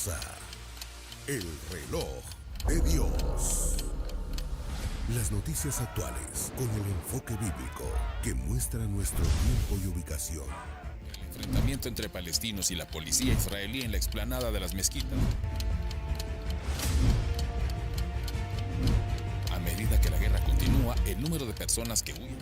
Bienvenidos a El Reloj de Dios. Las noticias actuales con el enfoque bíblico que muestra nuestro tiempo y ubicación. El enfrentamiento entre palestinos y la policía israelí en la explanada de las mezquitas. A medida que la guerra continúa, el número de personas que huyen.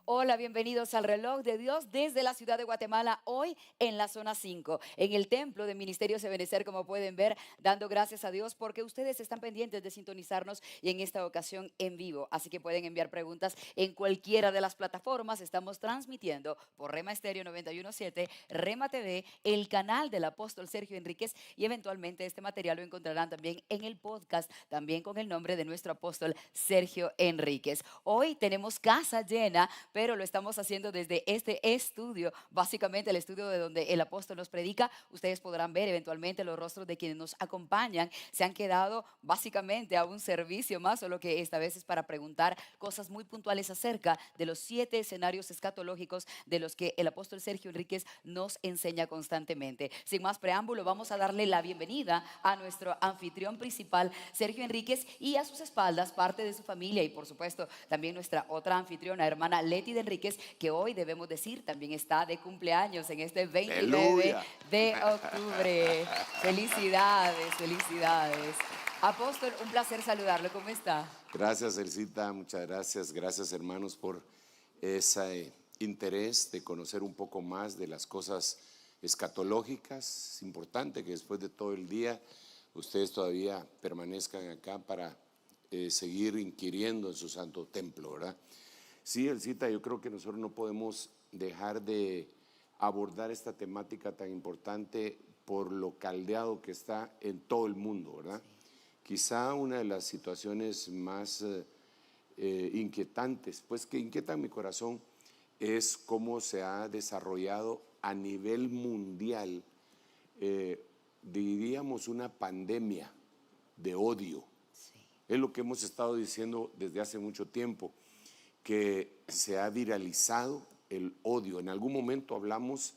Hola, bienvenidos al Reloj de Dios desde la ciudad de Guatemala, hoy en la zona 5, en el templo de Ministerios Ebenecer, como pueden ver, dando gracias a Dios porque ustedes están pendientes de sintonizarnos y en esta ocasión en vivo, así que pueden enviar preguntas en cualquiera de las plataformas. Estamos transmitiendo por Rema Estéreo 91.7, Rema TV, el canal del apóstol Sergio Enríquez, y eventualmente este material lo encontrarán también en el podcast, también con el nombre de nuestro apóstol Sergio Enríquez. Hoy tenemos casa llena, pero lo estamos haciendo desde este estudio, básicamente el estudio de donde el apóstol nos predica. Ustedes podrán ver eventualmente los rostros de quienes nos acompañan. Se han quedado básicamente a un servicio más, solo que esta vez es para preguntar cosas muy puntuales acerca de los 7 escenarios escatológicos de los que el apóstol Sergio Enríquez nos enseña constantemente. Sin más preámbulo, vamos a darle la bienvenida a nuestro anfitrión principal, Sergio Enríquez, y a sus espaldas parte de su familia y por supuesto también nuestra otra anfitriona, hermana Leti de Enríquez, que hoy debemos decir también está de cumpleaños en este 29 de octubre. Felicidades, felicidades. Apóstol, un placer saludarlo. ¿Cómo está? Gracias, Elcita, muchas gracias. Gracias, hermanos, por ese interés de conocer un poco más de las cosas escatológicas. Es importante que después de todo el día ustedes todavía permanezcan acá para seguir inquiriendo en su santo templo, ¿verdad? Sí, Elcita, yo creo que nosotros no podemos dejar de abordar esta temática tan importante por lo caldeado que está en todo el mundo, ¿verdad? Quizá una de las situaciones más inquietantes, pues que inquietan mi corazón, es cómo se ha desarrollado a nivel mundial, diríamos, una pandemia de odio. Sí. Es lo que hemos estado diciendo desde hace mucho tiempo, que se ha viralizado el odio. En algún momento hablamos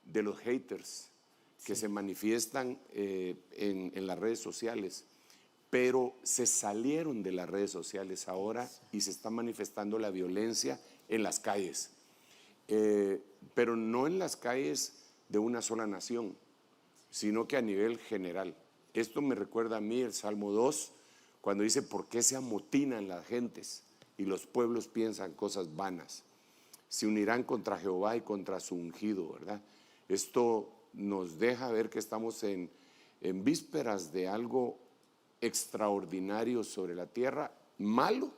de los haters que se manifiestan en las redes sociales, pero se salieron de las redes sociales ahora y se está manifestando la violencia en las calles, pero no en las calles de una sola nación, sino que a nivel general. Esto me recuerda a mí el Salmo 2, cuando dice: ¿por qué se amotinan las gentes y los pueblos piensan cosas vanas? Se unirán contra Jehová y contra su ungido, ¿verdad? Esto nos deja ver que estamos en vísperas de algo extraordinario sobre la tierra, malo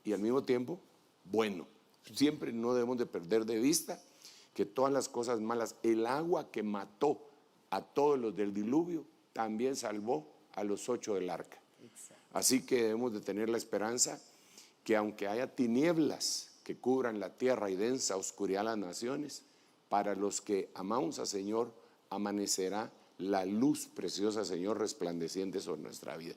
y al mismo tiempo bueno. Siempre no debemos de perder de vista que todas las cosas malas, el agua que mató a todos los del diluvio, también salvó a los 8 del arca. Así que debemos de tener la esperanza que aunque haya tinieblas que cubran la tierra y densa oscuridad a las naciones, para los que amamos al Señor amanecerá la luz preciosa, Señor, resplandeciente sobre nuestra vida.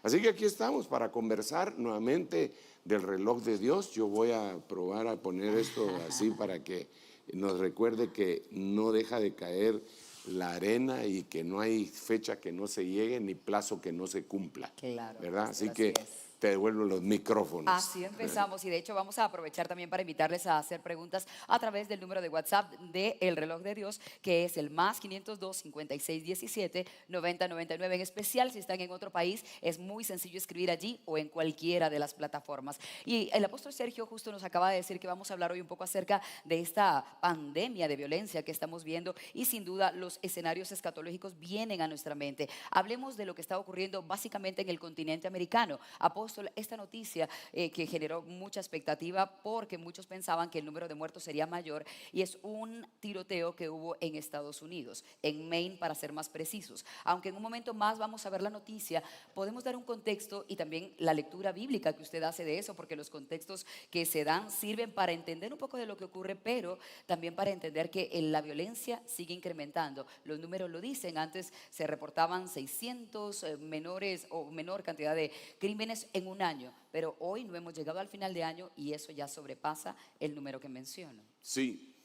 Así que aquí estamos para conversar nuevamente del reloj de Dios. Yo voy a probar a poner esto así para que nos recuerde que no deja de caer la arena y que no hay fecha que no se llegue ni plazo que no se cumpla. Claro, ¿verdad? Así que te devuelvo los micrófonos. Así empezamos, y de hecho vamos a aprovechar también para invitarles a hacer preguntas a través del número de WhatsApp de El Reloj de Dios, que es el más 502 56 17 90 99. En especial si están en otro país, es muy sencillo escribir allí o en cualquiera de las plataformas. Y el apóstol Sergio justo nos acaba de decir que vamos a hablar hoy un poco acerca de esta pandemia de violencia que estamos viendo, y sin duda los escenarios escatológicos vienen a nuestra mente. Hablemos de lo que está ocurriendo básicamente en el continente americano. Apóstol, esta noticia que generó mucha expectativa porque muchos pensaban que el número de muertos sería mayor, y es un tiroteo que hubo en Estados Unidos, en Maine para ser más precisos. Aunque en un momento más vamos a ver la noticia, podemos dar un contexto y también la lectura bíblica que usted hace de eso, porque los contextos que se dan sirven para entender un poco de lo que ocurre, pero también para entender que la violencia sigue incrementando. Los números lo dicen, antes se reportaban 600 menores o menor cantidad de crímenes en un año, pero hoy no hemos llegado al final de año y eso ya sobrepasa el número que menciono. Sí,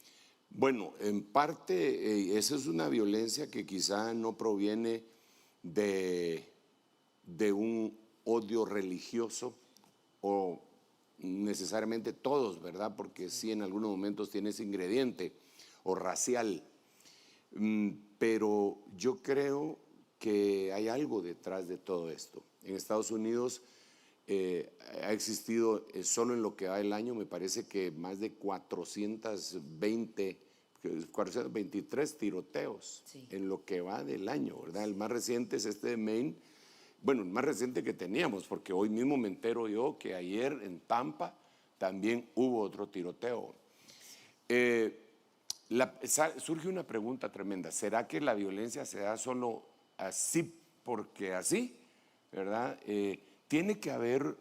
Bueno, en parte esa es una violencia que quizá no proviene de un odio religioso o necesariamente todos, ¿verdad? Porque sí en algunos momentos tiene ese ingrediente, o racial. Pero yo creo que hay algo detrás de todo esto. En Estados Unidos ha existido, solo en lo que va del año, me parece que más de 423 tiroteos en lo que va del año, ¿verdad? El más reciente es este de Maine. Bueno, el más reciente que teníamos, porque hoy mismo me entero yo que ayer en Tampa también hubo otro tiroteo. Surge una pregunta tremenda. ¿Será que la violencia se da solo así porque así? ¿Verdad? Tiene que haber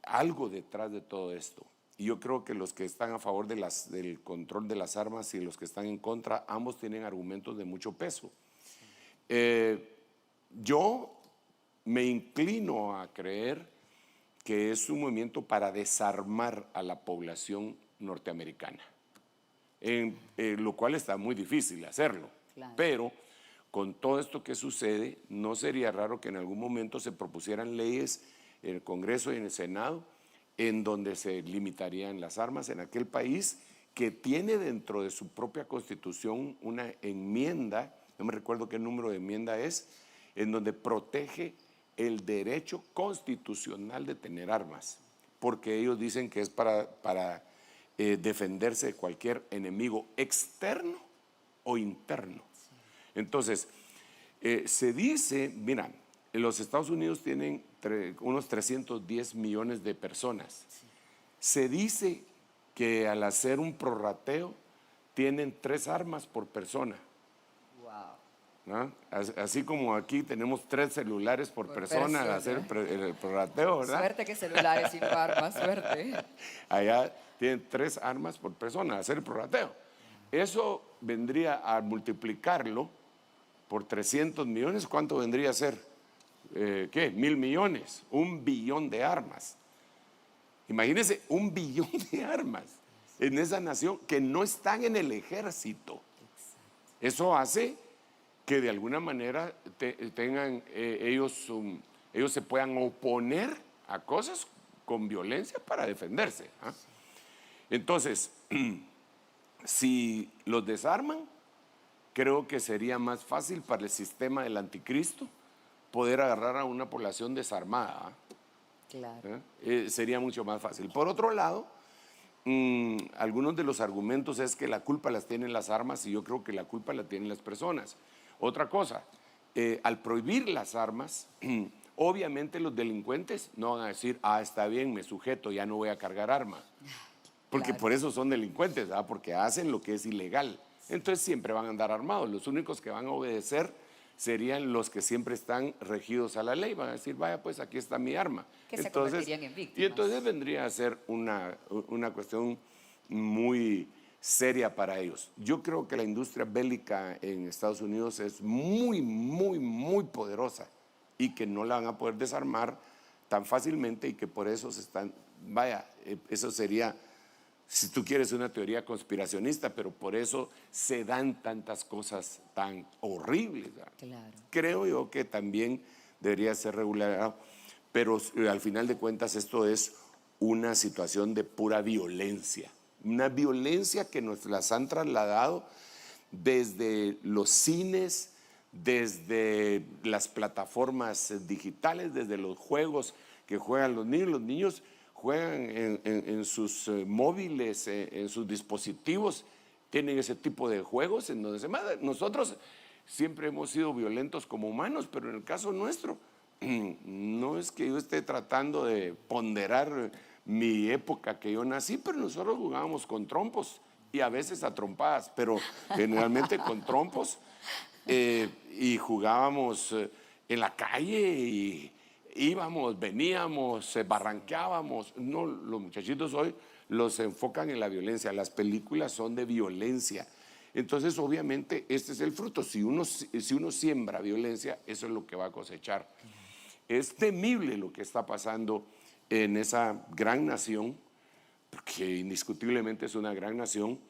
algo detrás de todo esto. Y yo creo que los que están a favor del control de las armas y los que están en contra, ambos tienen argumentos de mucho peso. Yo me inclino a creer que es un movimiento para desarmar a la población norteamericana, lo cual está muy difícil hacerlo. Claro. Pero con todo esto que sucede, no sería raro que en algún momento se propusieran leyes en el Congreso y en el Senado en donde se limitarían las armas en aquel país que tiene dentro de su propia constitución una enmienda, no me recuerdo qué número de enmienda es, en donde protege el derecho constitucional de tener armas, porque ellos dicen que es para defenderse de cualquier enemigo externo o interno. Entonces, se dice, mira, los Estados Unidos tienen unos 310 millones de personas. Se dice que al hacer un prorrateo tienen 3 armas por persona. ¿No? Así como aquí tenemos 3 celulares por persona al hacer el prorrateo, ¿verdad? Suerte que celulares y no armas, suerte. Allá tienen 3 armas por persona al hacer el prorrateo. Eso vendría a multiplicarlo por 300 millones, ¿cuánto vendría a ser? ¿Qué? 1.000 millones, 1 billón de armas. Imagínense, 1 billón de armas en esa nación que no están en el ejército. Eso hace que de alguna manera tengan ellos se puedan oponer a cosas con violencia para defenderse. ¿Ah? Entonces, si los desarman, creo que sería más fácil para el sistema del anticristo poder agarrar a una población desarmada. Claro. Sería mucho más fácil. Por otro lado, algunos de los argumentos es que la culpa las tienen las armas y yo creo que la culpa la tienen las personas. Otra cosa, al prohibir las armas, obviamente los delincuentes no van a decir, está bien, me sujeto, ya no voy a cargar arma. Porque Claro. por eso son delincuentes, ¿verdad? Porque hacen lo que es ilegal. Entonces siempre van a andar armados. Los únicos que van a obedecer serían los que siempre están regidos a la ley. Van a decir, vaya, pues aquí está mi arma. Que se convertirían en víctimas. Y entonces vendría a ser una cuestión muy seria para ellos. Yo creo que la industria bélica en Estados Unidos es muy, muy, muy poderosa y que no la van a poder desarmar tan fácilmente y que por eso se están, eso sería, si tú quieres, una teoría conspiracionista, pero por eso se dan tantas cosas tan horribles. Claro. Creo yo que también debería ser regulado, pero al final de cuentas esto es una situación de pura violencia. Una violencia que nos las han trasladado desde los cines, desde las plataformas digitales, desde los juegos que juegan los niños. Los niños juegan en sus móviles, en sus dispositivos, tienen ese tipo de juegos en donde se manda. Nosotros siempre hemos sido violentos como humanos, pero en el caso nuestro, no es que yo esté tratando de ponderar mi época que yo nací, pero nosotros jugábamos con trompos y a veces a trompadas, pero generalmente con trompos, y jugábamos en la calle y íbamos, veníamos, barranqueábamos. No, los muchachitos hoy los enfocan en la violencia, las películas son de violencia. Entonces, obviamente, este es el fruto. Si uno siembra violencia, eso es lo que va a cosechar. Es temible lo que está pasando en esa gran nación, porque indiscutiblemente es una gran nación,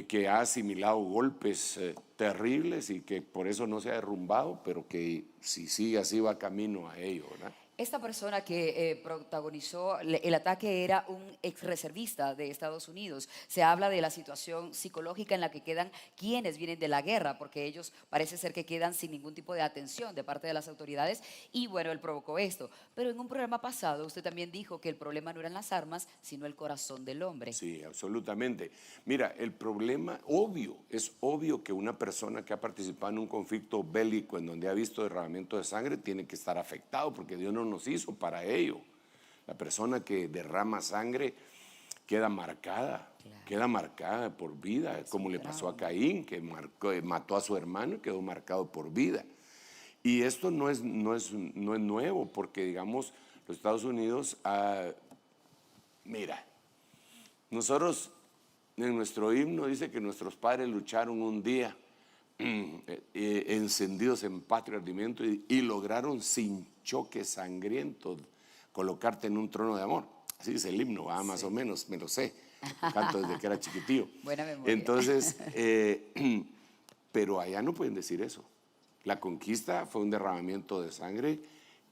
que ha asimilado golpes terribles y que por eso no se ha derrumbado, pero que si sigue así va camino a ello, ¿verdad? Esta persona que protagonizó el ataque era un exreservista de Estados Unidos. Se habla de la situación psicológica en la que quedan quienes vienen de la guerra, porque ellos parece ser que quedan sin ningún tipo de atención de parte de las autoridades. Y bueno, él provocó esto. Pero en un programa pasado usted también dijo que el problema no eran las armas, sino el corazón del hombre. Sí, absolutamente. Mira, el problema, es obvio que una persona que ha participado en un conflicto bélico en donde ha visto derramamiento de sangre tiene que estar afectado, porque Dios no nos hizo para ello. La persona que derrama sangre queda marcada, queda marcada por vida, como le pasó a Caín, que mató a su hermano y quedó marcado por vida. Y esto no es nuevo, porque digamos, los Estados Unidos, mira, nosotros en nuestro himno dice que nuestros padres lucharon un día encendidos en patrio ardimiento y lograron sin choque sangriento colocarte en un trono de amor. Así dice el himno, más o menos, me lo sé, lo canto desde que era chiquitillo. Buena memoria. Entonces, pero allá no pueden decir eso. La conquista fue un derramamiento de sangre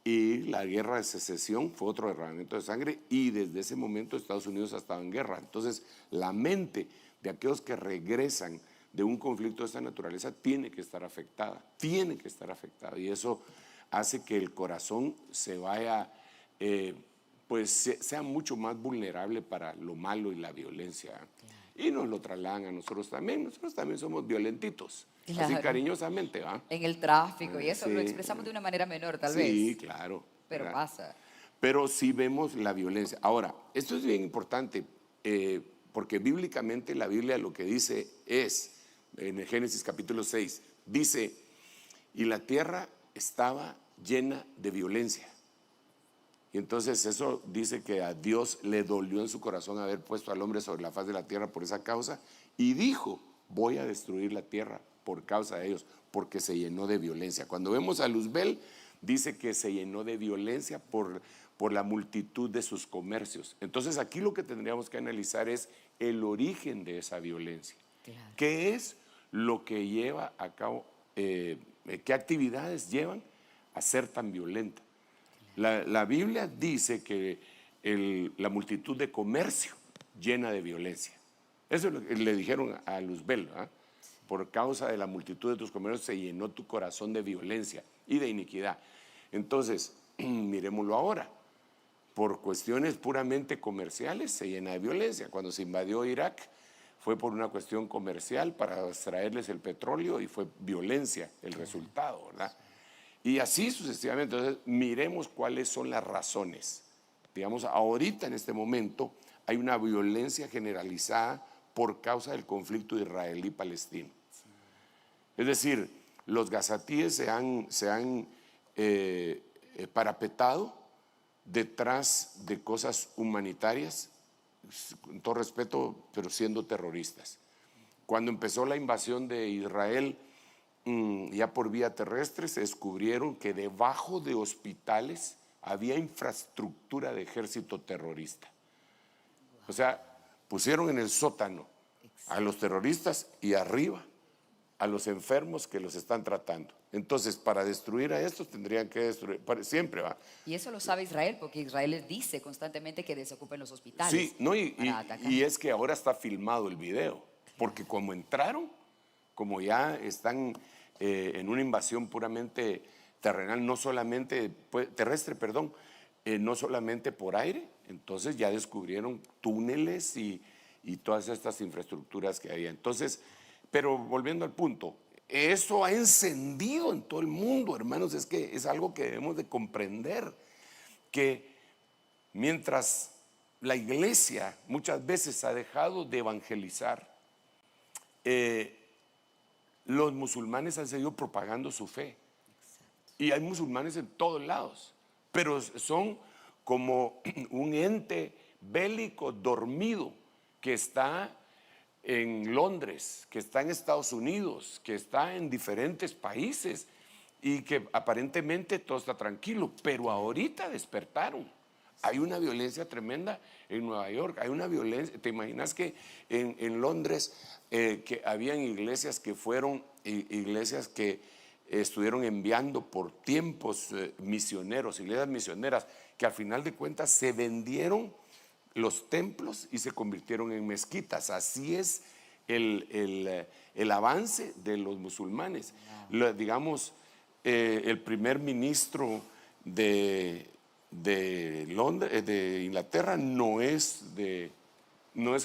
y la guerra de secesión fue otro derramamiento de sangre, y desde ese momento Estados Unidos ha estado en guerra. Entonces, la mente de aquellos que regresan de un conflicto de esta naturaleza tiene que estar afectada, y eso hace que el corazón se vaya, pues sea mucho más vulnerable para lo malo y la violencia. Claro. Y nos lo trasladan a nosotros también somos violentitos, claro, así cariñosamente, ¿va? En el tráfico y eso Sí, lo expresamos de una manera menor tal vez. Sí, claro. Pero ¿verdad? pasa. Pero sí vemos la violencia. Ahora, esto es bien importante, porque bíblicamente la Biblia lo que dice es, en el Génesis capítulo 6, dice, y la tierra estaba llena de violencia. Y entonces eso dice que a Dios le dolió en su corazón haber puesto al hombre sobre la faz de la tierra por esa causa, y dijo, voy a destruir la tierra por causa de ellos, porque se llenó de violencia. Cuando vemos a Luzbel, dice que se llenó de violencia por la multitud de sus comercios. Entonces aquí lo que tendríamos que analizar es el origen de esa violencia. Claro. ¿Qué es lo que lleva a cabo, qué actividades llevan a ser tan violenta? La Biblia dice que la multitud de comercio llena de violencia. Eso es lo que le dijeron a Luzbel, ¿eh? Por causa de la multitud de tus comercios se llenó tu corazón de violencia y de iniquidad. Entonces, miremoslo ahora. Por cuestiones puramente comerciales se llena de violencia. Cuando se invadió Irak fue por una cuestión comercial para extraerles el petróleo y fue violencia el resultado, ¿verdad? Y así sucesivamente. Entonces, miremos cuáles son las razones. Digamos, ahorita en este momento hay una violencia generalizada por causa del conflicto israelí-palestino. Es decir, los gazatíes se han parapetado detrás de cosas humanitarias, con todo respeto, pero siendo terroristas. Cuando empezó la invasión de Israel, ya por vía terrestre, se descubrieron que debajo de hospitales había infraestructura de ejército terrorista. O sea, pusieron en el sótano a los terroristas y arriba a los enfermos que los están tratando. Entonces, para destruir a estos tendrían que destruir, siempre va. Y eso lo sabe Israel, porque Israel les dice constantemente que desocupen los hospitales. Sí, no, y es que ahora está filmado el video, porque como entraron, como ya están en una invasión puramente terrenal, no solamente, terrestre, perdón, no solamente por aire, entonces ya descubrieron túneles y todas estas infraestructuras que había. Entonces, pero volviendo al punto, eso ha encendido en todo el mundo, hermanos, es que es algo que debemos de comprender, que mientras la iglesia muchas veces ha dejado de evangelizar, los musulmanes han seguido propagando su fe. Y hay musulmanes en todos lados, pero son como un ente bélico dormido que está en Londres, que está en Estados Unidos, que está en diferentes países y que aparentemente todo está tranquilo, pero ahorita despertaron. Hay una violencia tremenda en Nueva York, hay una violencia. ¿Te imaginas que en Londres que habían iglesias que fueron iglesias que estuvieron enviando por tiempos misioneros, iglesias misioneras, que al final de cuentas se vendieron los templos y se convirtieron en mezquitas? Así es el avance de los musulmanes. Digamos, el primer ministro de Londres, de Inglaterra, no es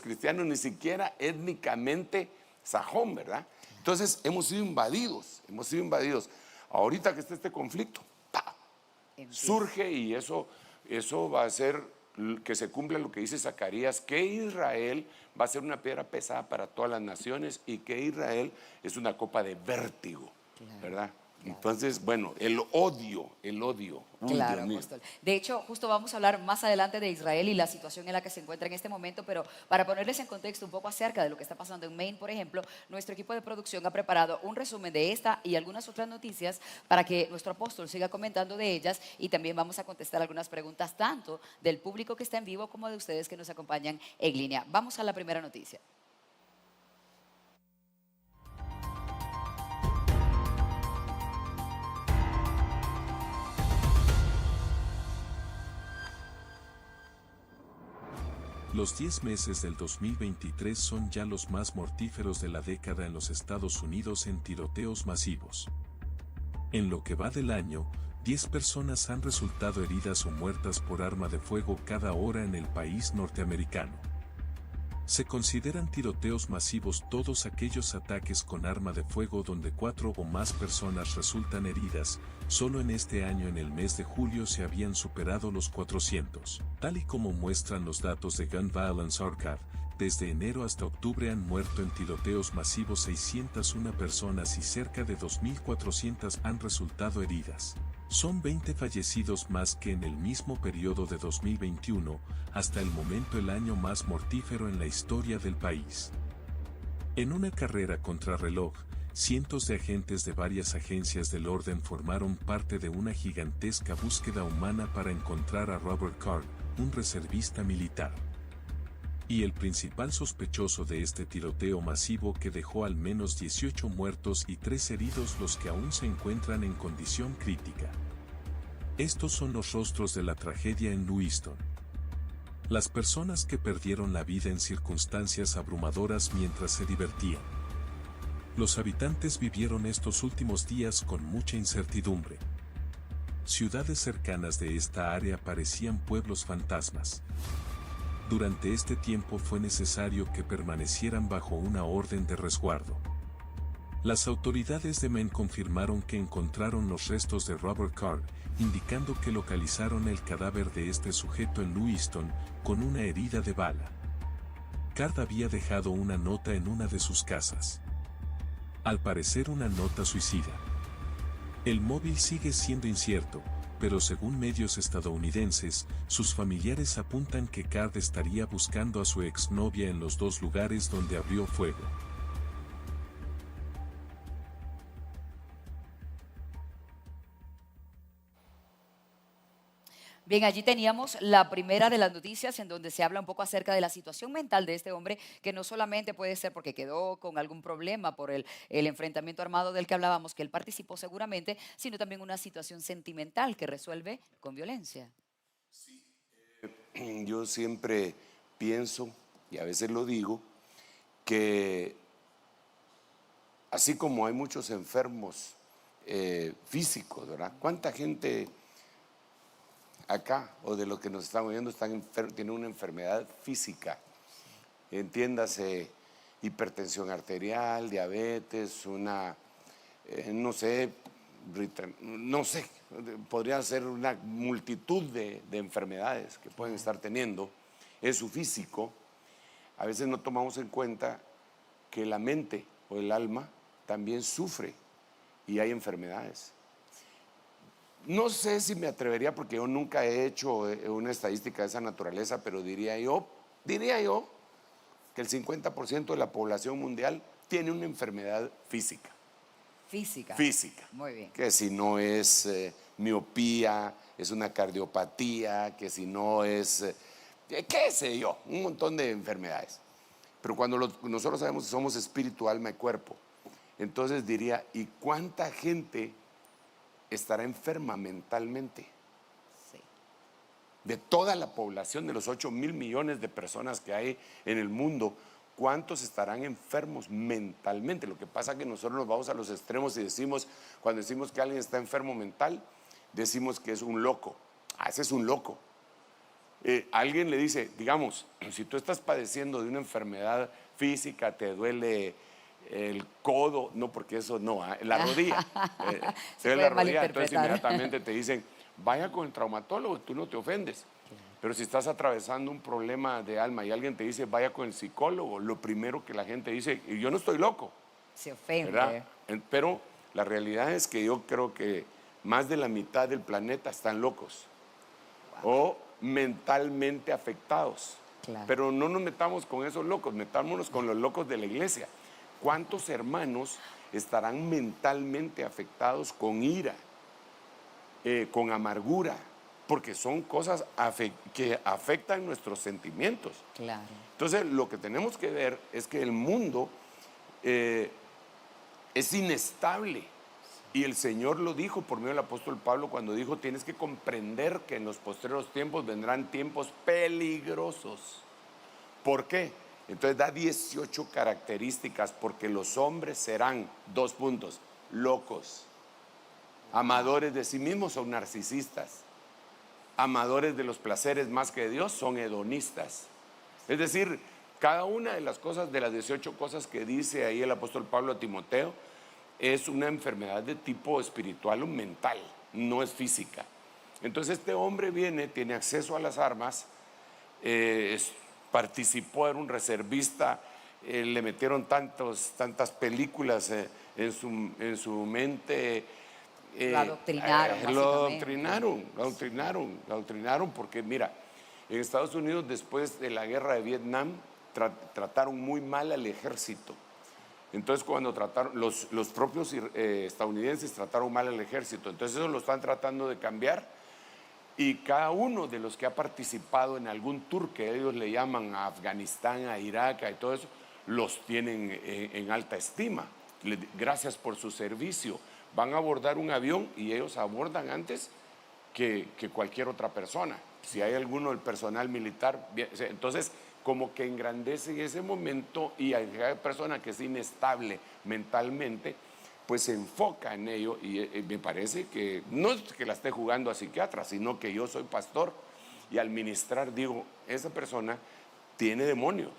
cristiano, ni siquiera étnicamente sajón, ¿verdad? Entonces hemos sido invadidos. Ahorita que está este conflicto, ¡pah!, surge, y eso va a hacer que se cumpla lo que dice Zacarías, que Israel va a ser una piedra pesada para todas las naciones y que Israel es una copa de vértigo, ¿verdad? Entonces, bueno, el odio. Uy, Claro, Dios mío. apóstol. De hecho, justo vamos a hablar más adelante de Israel y la situación en la que se encuentra en este momento, pero para ponerles en contexto un poco acerca de lo que está pasando en Maine, por ejemplo, nuestro equipo de producción ha preparado un resumen de esta y algunas otras noticias para que nuestro apóstol siga comentando de ellas, y también vamos a contestar algunas preguntas tanto del público que está en vivo como de ustedes que nos acompañan en línea. Vamos a la primera noticia. Los 10 meses del 2023 son ya los más mortíferos de la década en los Estados Unidos en tiroteos masivos. En lo que va del año, 10 personas han resultado heridas o muertas por arma de fuego cada hora en el país norteamericano. Se consideran tiroteos masivos todos aquellos ataques con arma de fuego donde 4 o más personas resultan heridas. Solo en este año, en el mes de julio, se habían superado los 400. Tal y como muestran los datos de Gun Violence Archive, desde enero hasta octubre han muerto en tiroteos masivos 601 personas y cerca de 2.400 han resultado heridas. Son 20 fallecidos más que en el mismo periodo de 2021, hasta el momento el año más mortífero en la historia del país. En una carrera contrarreloj, cientos de agentes de varias agencias del orden formaron parte de una gigantesca búsqueda humana para encontrar a Robert Card, un reservista militar. Y el principal sospechoso de este tiroteo masivo que dejó al menos 18 muertos y 3 heridos, los que aún se encuentran en condición crítica. Estos son los rostros de la tragedia en Lewiston. Las personas que perdieron la vida en circunstancias abrumadoras mientras se divertían. Los habitantes vivieron estos últimos días con mucha incertidumbre. Ciudades cercanas de esta área parecían pueblos fantasmas. Durante este tiempo fue necesario que permanecieran bajo una orden de resguardo. Las autoridades de Maine confirmaron que encontraron los restos de Robert Card, indicando que localizaron el cadáver de este sujeto en Lewiston, con una herida de bala. Card había dejado una nota en una de sus casas. Al parecer, una nota suicida. El móvil sigue siendo incierto, pero según medios estadounidenses, sus familiares apuntan que Card estaría buscando a su exnovia en los 2 lugares donde abrió fuego. Bien, allí teníamos la primera de las noticias en donde se habla un poco acerca de la situación mental de este hombre, que no solamente puede ser porque quedó con algún problema por el enfrentamiento armado del que hablábamos, que él participó seguramente, sino también una situación sentimental que resuelve con violencia. Yo siempre pienso, y a veces lo digo, que así como hay muchos enfermos físicos, ¿verdad? ¿Cuánta gente acá, o de los que nos están viendo, tienen una enfermedad física? Entiéndase, hipertensión arterial, diabetes, no sé, podría ser una multitud de enfermedades que pueden estar teniendo en su físico. A veces no tomamos en cuenta que la mente o el alma también sufre y hay enfermedades. No sé si me atrevería, porque yo nunca he hecho una estadística de esa naturaleza, pero diría yo que el 50% de la población mundial tiene una enfermedad física. Física. Física. Muy bien. Que si no es miopía, es una cardiopatía, que si no es, qué sé yo, un montón de enfermedades. Pero cuando nosotros sabemos que somos espíritu, alma y cuerpo, entonces diría, ¿y cuánta gente estará enferma mentalmente? Sí. De toda la población, de los 8.000 millones de personas que hay en el mundo, ¿cuántos estarán enfermos mentalmente? Lo que pasa es que nosotros nos vamos a los extremos y decimos, cuando decimos que alguien está enfermo mental, decimos que es un loco. Ah, ese es un loco. Alguien le dice, digamos, si tú estás padeciendo de una enfermedad física, te duele el codo, no, porque eso no, la rodilla, Se te duele puede la rodilla, entonces malinterpretar. inmediatamente te dicen, vaya con el traumatólogo, tú no te ofendes. Pero si estás atravesando un problema de alma y alguien te dice, vaya con el psicólogo, lo primero que la gente dice, y yo no estoy loco, Se ofende. ¿verdad? Pero la realidad es que yo creo que más de la mitad del planeta están locos o mentalmente afectados. Claro. Pero no nos metamos con esos locos, metámonos con los locos de la iglesia. ¿Cuántos hermanos estarán mentalmente afectados con ira, con amargura? Porque son cosas que afectan nuestros sentimientos. Claro. Entonces, lo que tenemos que ver es que el mundo es inestable. Y el Señor lo dijo por medio del apóstol Pablo cuando dijo, tienes que comprender que en los postreros tiempos vendrán tiempos peligrosos. ¿Por qué? Entonces da 18 características, porque los hombres serán, 2 puntos, locos, amadores de sí mismos, son narcisistas, amadores de los placeres más que de Dios, son hedonistas. Es decir, cada una de las cosas, de las 18 cosas que dice ahí el apóstol Pablo a Timoteo, es una enfermedad de tipo espiritual o mental, no es física. Entonces este hombre viene, tiene acceso a las armas, participó, era un reservista, le metieron tantas películas en su mente. Lo adoctrinaron, Lo adoctrinaron porque mira, en Estados Unidos después de la guerra de Vietnam trataron muy mal al ejército. Entonces cuando trataron, los propios estadounidenses trataron mal al ejército, entonces eso lo están tratando de cambiar, y cada uno de los que ha participado en algún tour que ellos le llaman a Afganistán, a Irak y todo eso, los tienen en alta estima. Gracias por su servicio. Van a abordar un avión y ellos abordan antes que cualquier otra persona. Si hay alguno del personal militar, entonces como que engrandece en ese momento, y hay persona que es inestable mentalmente, pues se enfoca en ello, y me parece que no es que la esté jugando a psiquiatra, sino que yo soy pastor y al ministrar digo, esa persona tiene demonios.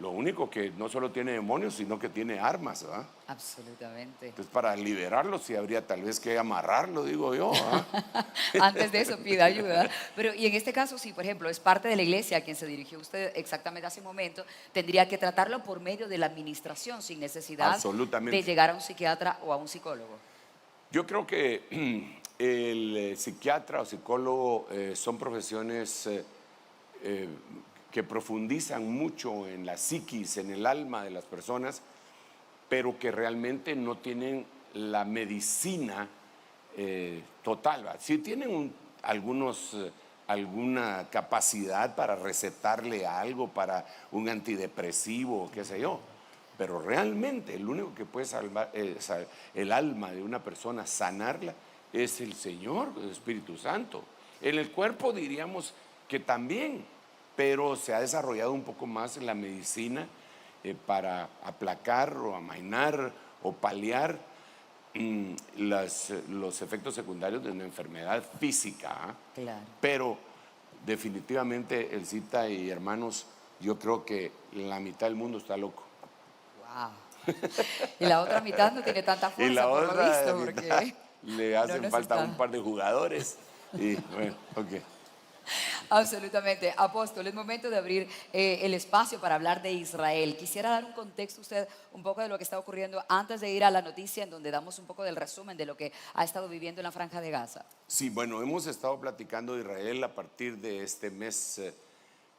Lo único que no solo tiene demonios, sino que tiene armas, ¿verdad? Absolutamente. Entonces, para liberarlo sí habría tal vez que amarrarlo, digo yo, ¿verdad? Antes de eso pida ayuda. Pero, y en este caso, si por ejemplo es parte de la iglesia a quien se dirigió usted exactamente hace un momento, tendría que tratarlo por medio de la administración, sin necesidad de llegar a un psiquiatra o a un psicólogo. Yo creo que el psiquiatra o psicólogo son profesiones que profundizan mucho en la psiquis, en el alma de las personas, pero que realmente no tienen la medicina total, ¿va? Sí tienen alguna capacidad para recetarle algo, para un antidepresivo, qué sé yo, pero realmente el único que puede salvar el alma de una persona, sanarla, es el Señor, el Espíritu Santo. En el cuerpo diríamos que también, pero se ha desarrollado un poco más en la medicina para aplacar o amainar o paliar los efectos secundarios de una enfermedad física. Claro. Pero definitivamente, Elcita y hermanos, yo creo que la mitad del mundo está loco. Wow. Y la otra mitad no tiene tanta fuerza, Y la por otra lo visto, mitad porque le hacen no falta está. un par de jugadores. Y bueno, ok. Absolutamente. Apóstol, es momento de abrir el espacio para hablar de Israel. Quisiera dar un contexto a usted un poco de lo que está ocurriendo antes de ir a la noticia, en donde damos un poco del resumen de lo que ha estado viviendo en la Franja de Gaza. Sí, bueno, hemos estado platicando de Israel a partir de este mes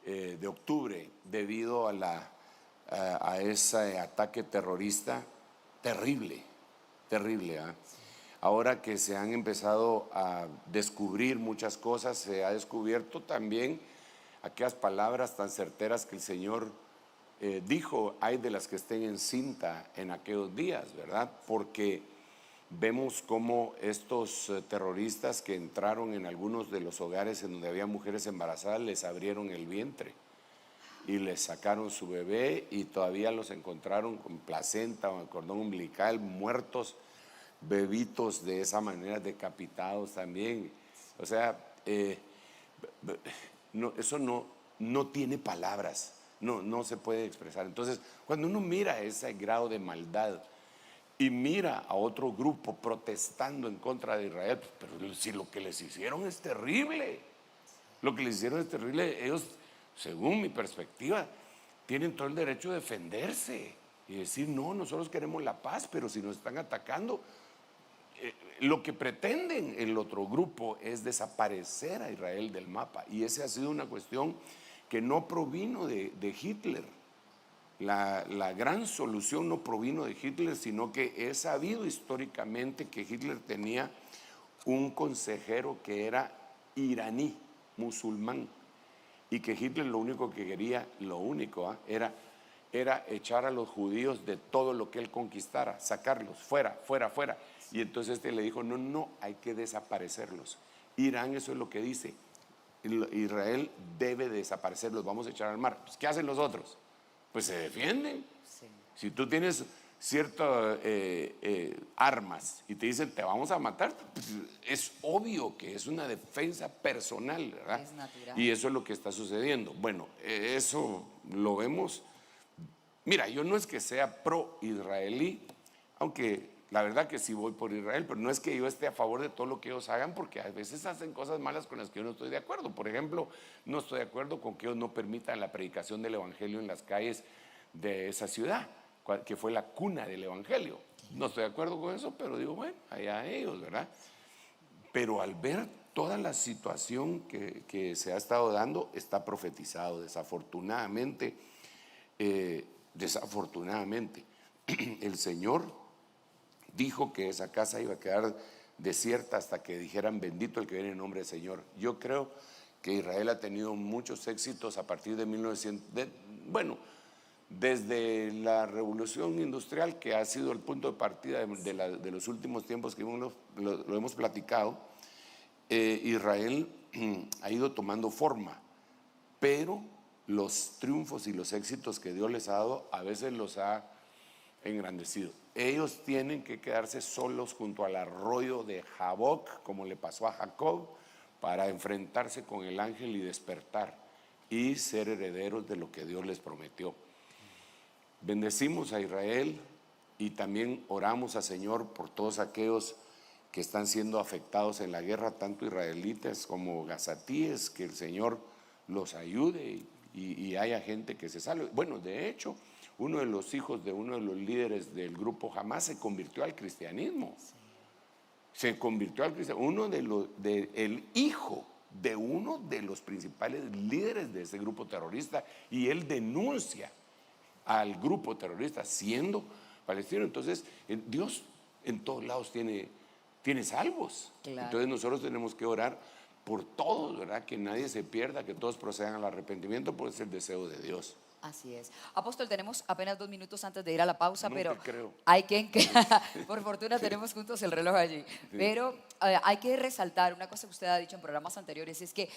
de octubre, debido a ese ataque terrorista terrible, terrible. ahora que se han empezado a descubrir muchas cosas, se ha descubierto también aquellas palabras tan certeras que el Señor dijo: hay de las que estén encinta en aquellos días, ¿verdad? Porque vemos cómo estos terroristas que entraron en algunos de los hogares en donde había mujeres embarazadas, les abrieron el vientre y les sacaron su bebé, y todavía los encontraron con placenta o cordón umbilical, muertos, bebitos de esa manera, decapitados también. O sea, eso no tiene palabras, no se puede expresar. Entonces, cuando uno mira ese grado de maldad y mira a otro grupo protestando en contra de Israel, pero si lo que les hicieron es terrible, ellos, según mi perspectiva, tienen todo el derecho de defenderse y decir: no, nosotros queremos la paz, pero si nos están atacando, lo que pretenden el otro grupo es desaparecer a Israel del mapa. Y esa ha sido una cuestión que no provino de Hitler. La gran solución no provino de Hitler, sino que he sabido históricamente que Hitler tenía un consejero que era iraní, musulmán, y que Hitler lo único que quería, era echar a los judíos de todo lo que él conquistara, sacarlos fuera. Y entonces le dijo: no, hay que desaparecerlos. Irán, eso es lo que dice: Israel debe desaparecerlos, vamos a echar al mar. Pues, ¿qué hacen los otros? Pues se defienden. Sí. Si tú tienes ciertas armas y te dicen: te vamos a matar, pues es obvio que es una defensa personal, ¿verdad? Es natural. Y eso es lo que está sucediendo. Bueno, eso lo vemos. Mira, yo no es que sea pro-israelí, aunque la verdad que sí voy por Israel, pero no es que yo esté a favor de todo lo que ellos hagan, porque a veces hacen cosas malas con las que yo no estoy de acuerdo. Por ejemplo, no estoy de acuerdo con que ellos no permitan la predicación del evangelio en las calles de esa ciudad, que fue la cuna del evangelio. No estoy de acuerdo con eso, pero digo, bueno, allá ellos, ¿verdad? Pero al ver toda la situación que se ha estado dando, está profetizado, desafortunadamente, el Señor dijo que esa casa iba a quedar desierta hasta que dijeran: bendito el que viene en nombre del Señor. Yo creo que Israel ha tenido muchos éxitos a partir de 1900, desde la revolución industrial, que ha sido el punto de partida de los últimos tiempos que lo hemos platicado. Israel ha ido tomando forma, pero los triunfos y los éxitos que Dios les ha dado a veces los ha engrandecido. Ellos tienen que quedarse solos junto al arroyo de Jaboc, como le pasó a Jacob, para enfrentarse con el ángel y despertar y ser herederos de lo que Dios les prometió. Bendecimos a Israel y también oramos al Señor por todos aquellos que están siendo afectados en la guerra, tanto israelitas como gazatíes, que el Señor los ayude y haya gente que se salve. Bueno, de hecho, uno de los hijos de uno de los líderes del grupo Hamás se convirtió al cristianismo. Se convirtió al cristianismo. El hijo de uno de los principales líderes de ese grupo terrorista, y él denuncia al grupo terrorista siendo palestino. Entonces, Dios en todos lados tiene salvos. Claro. Entonces nosotros tenemos que orar por todos, ¿verdad? Que nadie se pierda, que todos procedan al arrepentimiento, porque es el deseo de Dios. Así es. Apóstol, tenemos apenas 2 minutos antes de ir a la pausa, No pero te creo. hay que, por fortuna tenemos juntos el reloj allí, Sí. pero hay que resaltar una cosa que usted ha dicho en programas anteriores, es que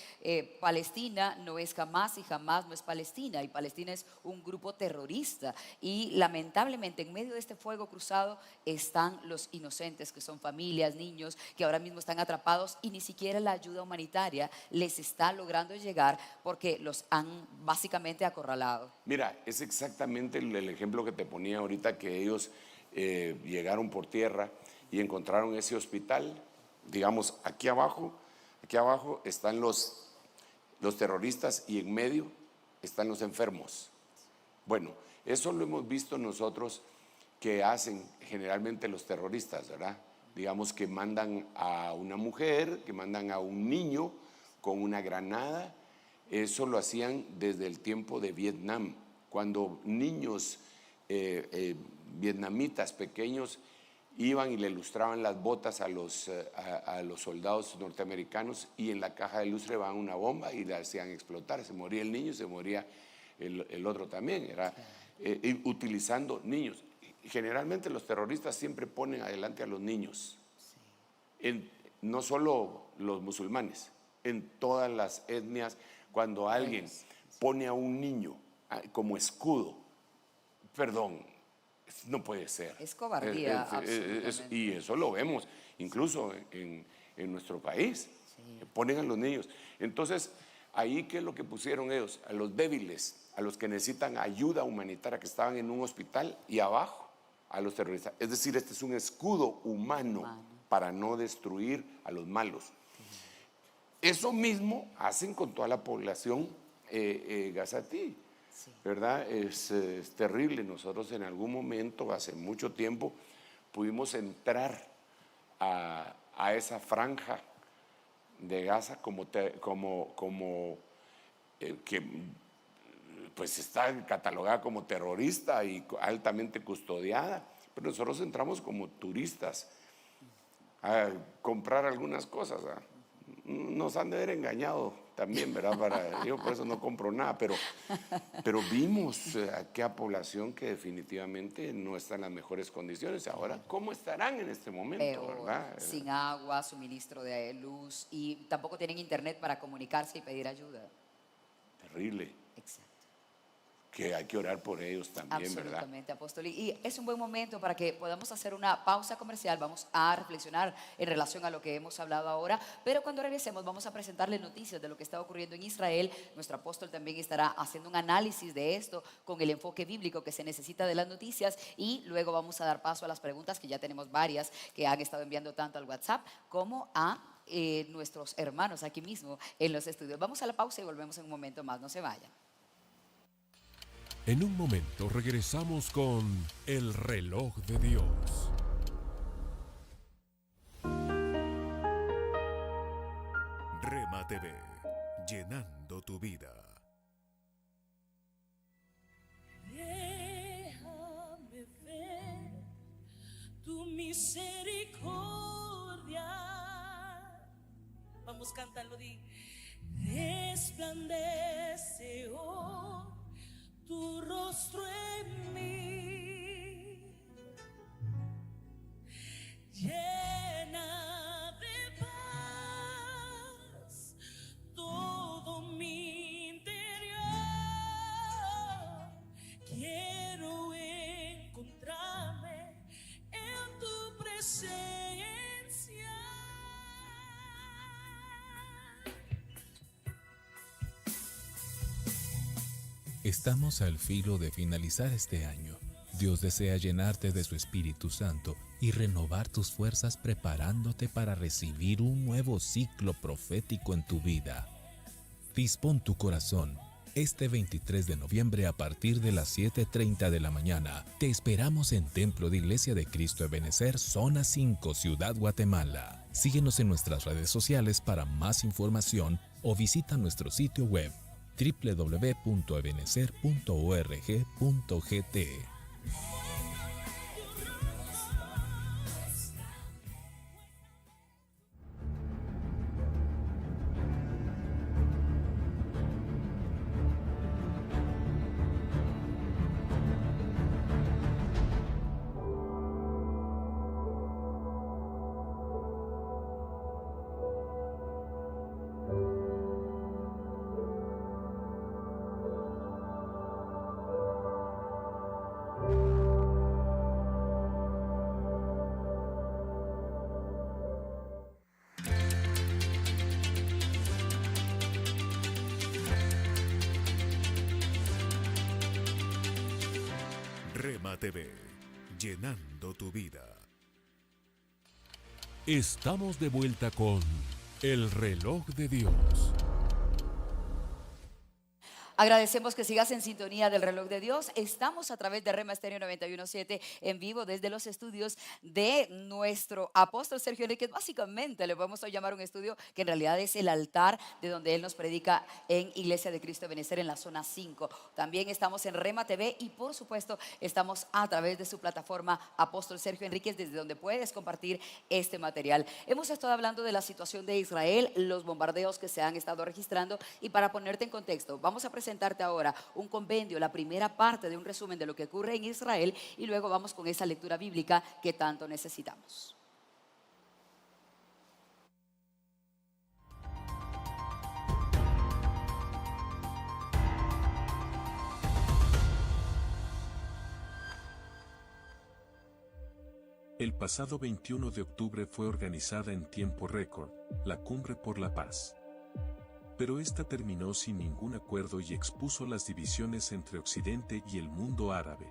Palestina no es Hamás y Hamás no es Palestina, y Palestina es un grupo terrorista, y lamentablemente en medio de este fuego cruzado están los inocentes, que son familias, niños, que ahora mismo están atrapados y ni siquiera la ayuda humanitaria les está logrando llegar porque los han básicamente acorralado. Mira, es exactamente el ejemplo que te ponía ahorita, que ellos llegaron por tierra y encontraron ese hospital. Digamos, aquí abajo están los terroristas y en medio están los enfermos. Bueno, eso lo hemos visto nosotros que hacen generalmente los terroristas, ¿verdad? Digamos que mandan a una mujer, que mandan a un niño con una granada. Eso lo hacían desde el tiempo de Vietnam, cuando niños vietnamitas pequeños iban y le lustraban las botas a los soldados norteamericanos, y en la caja de lustre van una bomba y la hacían explotar. Se moría el niño y se moría el otro también. Era utilizando niños. Generalmente los terroristas siempre ponen adelante a los niños. No solo los musulmanes, en todas las etnias, cuando alguien pone a un niño como escudo, perdón, no puede ser. Es cobardía, absolutamente. Y eso lo vemos incluso en nuestro país. Sí. Ponen a los niños. Entonces, ahí, ¿qué es lo que pusieron ellos? A los débiles, a los que necesitan ayuda humanitaria, que estaban en un hospital, y abajo a los terroristas. Es decir, este es un escudo humano para no destruir a los malos. Eso mismo hacen con toda la población gazatí. Sí. ¿Verdad? Es terrible. Nosotros en algún momento, hace mucho tiempo, pudimos entrar a esa franja de Gaza que pues está catalogada como terrorista y altamente custodiada, pero nosotros entramos como turistas a comprar algunas cosas. Nos han de haber engañado también, ¿verdad? Yo por eso no compro nada, pero vimos aquella población que definitivamente no está en las mejores condiciones. Ahora, ¿cómo estarán en este momento? ¿Verdad? Sin agua, suministro de luz, y tampoco tienen internet para comunicarse y pedir ayuda. Terrible. Exacto. Que hay que orar por ellos también, ¿verdad? Absolutamente, apóstol. Y es un buen momento para que podamos hacer una pausa comercial. Vamos a reflexionar en relación a lo que hemos hablado ahora, pero cuando regresemos vamos a presentarle noticias de lo que está ocurriendo en Israel. Nuestro apóstol también estará haciendo un análisis de esto con el enfoque bíblico que se necesita de las noticias, y luego vamos a dar paso a las preguntas, que ya tenemos varias que han estado enviando tanto al WhatsApp como a nuestros hermanos aquí mismo en los estudios. Vamos a la pausa y volvemos en un momento más. No se vayan. En un momento regresamos con El Reloj de Dios. Rema TV, llenando tu vida. Déjame ver tu misericordia. Vamos, cántalo, di. Resplandece hoy tu rostro en mí, llena de paz todo mi interior. Quiero encontrarme en tu presencia. Estamos al filo de finalizar este año. Dios desea llenarte de su Espíritu Santo y renovar tus fuerzas, preparándote para recibir un nuevo ciclo profético en tu vida. Dispón tu corazón. Este 23 de noviembre a partir de las 7:30 de la mañana, te esperamos en Templo de Iglesia de Cristo Ebenecer, Zona 5, Ciudad Guatemala. Síguenos en nuestras redes sociales para más información o visita nuestro sitio web www.ebenecer.org.gt. Rema TV, llenando tu vida. Estamos de vuelta con El Reloj de Dios. Agradecemos que sigas en sintonía del Reloj de Dios. Estamos a través de Rema Estéreo 91.7 en vivo desde los estudios de nuestro apóstol Sergio Enríquez. Básicamente le vamos a llamar un estudio que en realidad es el altar de donde él nos predica en Iglesia de Cristo de Benecer en la zona 5. También estamos en Rema TV y por supuesto estamos a través de su plataforma Apóstol Sergio Enríquez, desde donde puedes compartir este material. Hemos estado hablando de la situación de Israel, los bombardeos que se han estado registrando, y para ponerte en contexto vamos a presentarte ahora un compendio, la primera parte de un resumen de lo que ocurre en Israel, y luego vamos con esa lectura bíblica que tanto necesitamos. El pasado 21 de octubre fue organizada en tiempo récord la Cumbre por la Paz. Pero esta terminó sin ningún acuerdo y expuso las divisiones entre Occidente y el mundo árabe.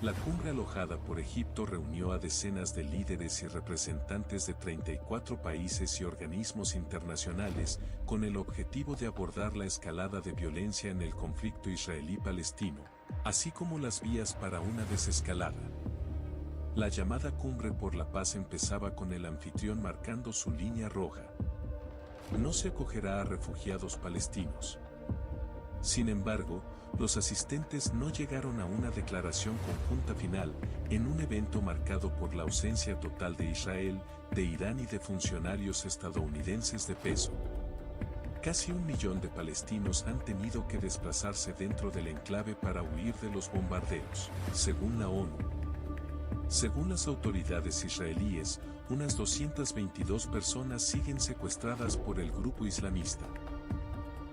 La cumbre alojada por Egipto reunió a decenas de líderes y representantes de 34 países y organismos internacionales con el objetivo de abordar la escalada de violencia en el conflicto israelí-palestino, así como las vías para una desescalada. La llamada Cumbre por la Paz empezaba con el anfitrión marcando su línea roja. No se acogerá a refugiados palestinos. Sin embargo, los asistentes no llegaron a una declaración conjunta final, en un evento marcado por la ausencia total de Israel, de Irán y de funcionarios estadounidenses de peso. Casi 1 millón de palestinos han tenido que desplazarse dentro del enclave para huir de los bombardeos, según la ONU. Según las autoridades israelíes, unas 222 personas siguen secuestradas por el grupo islamista.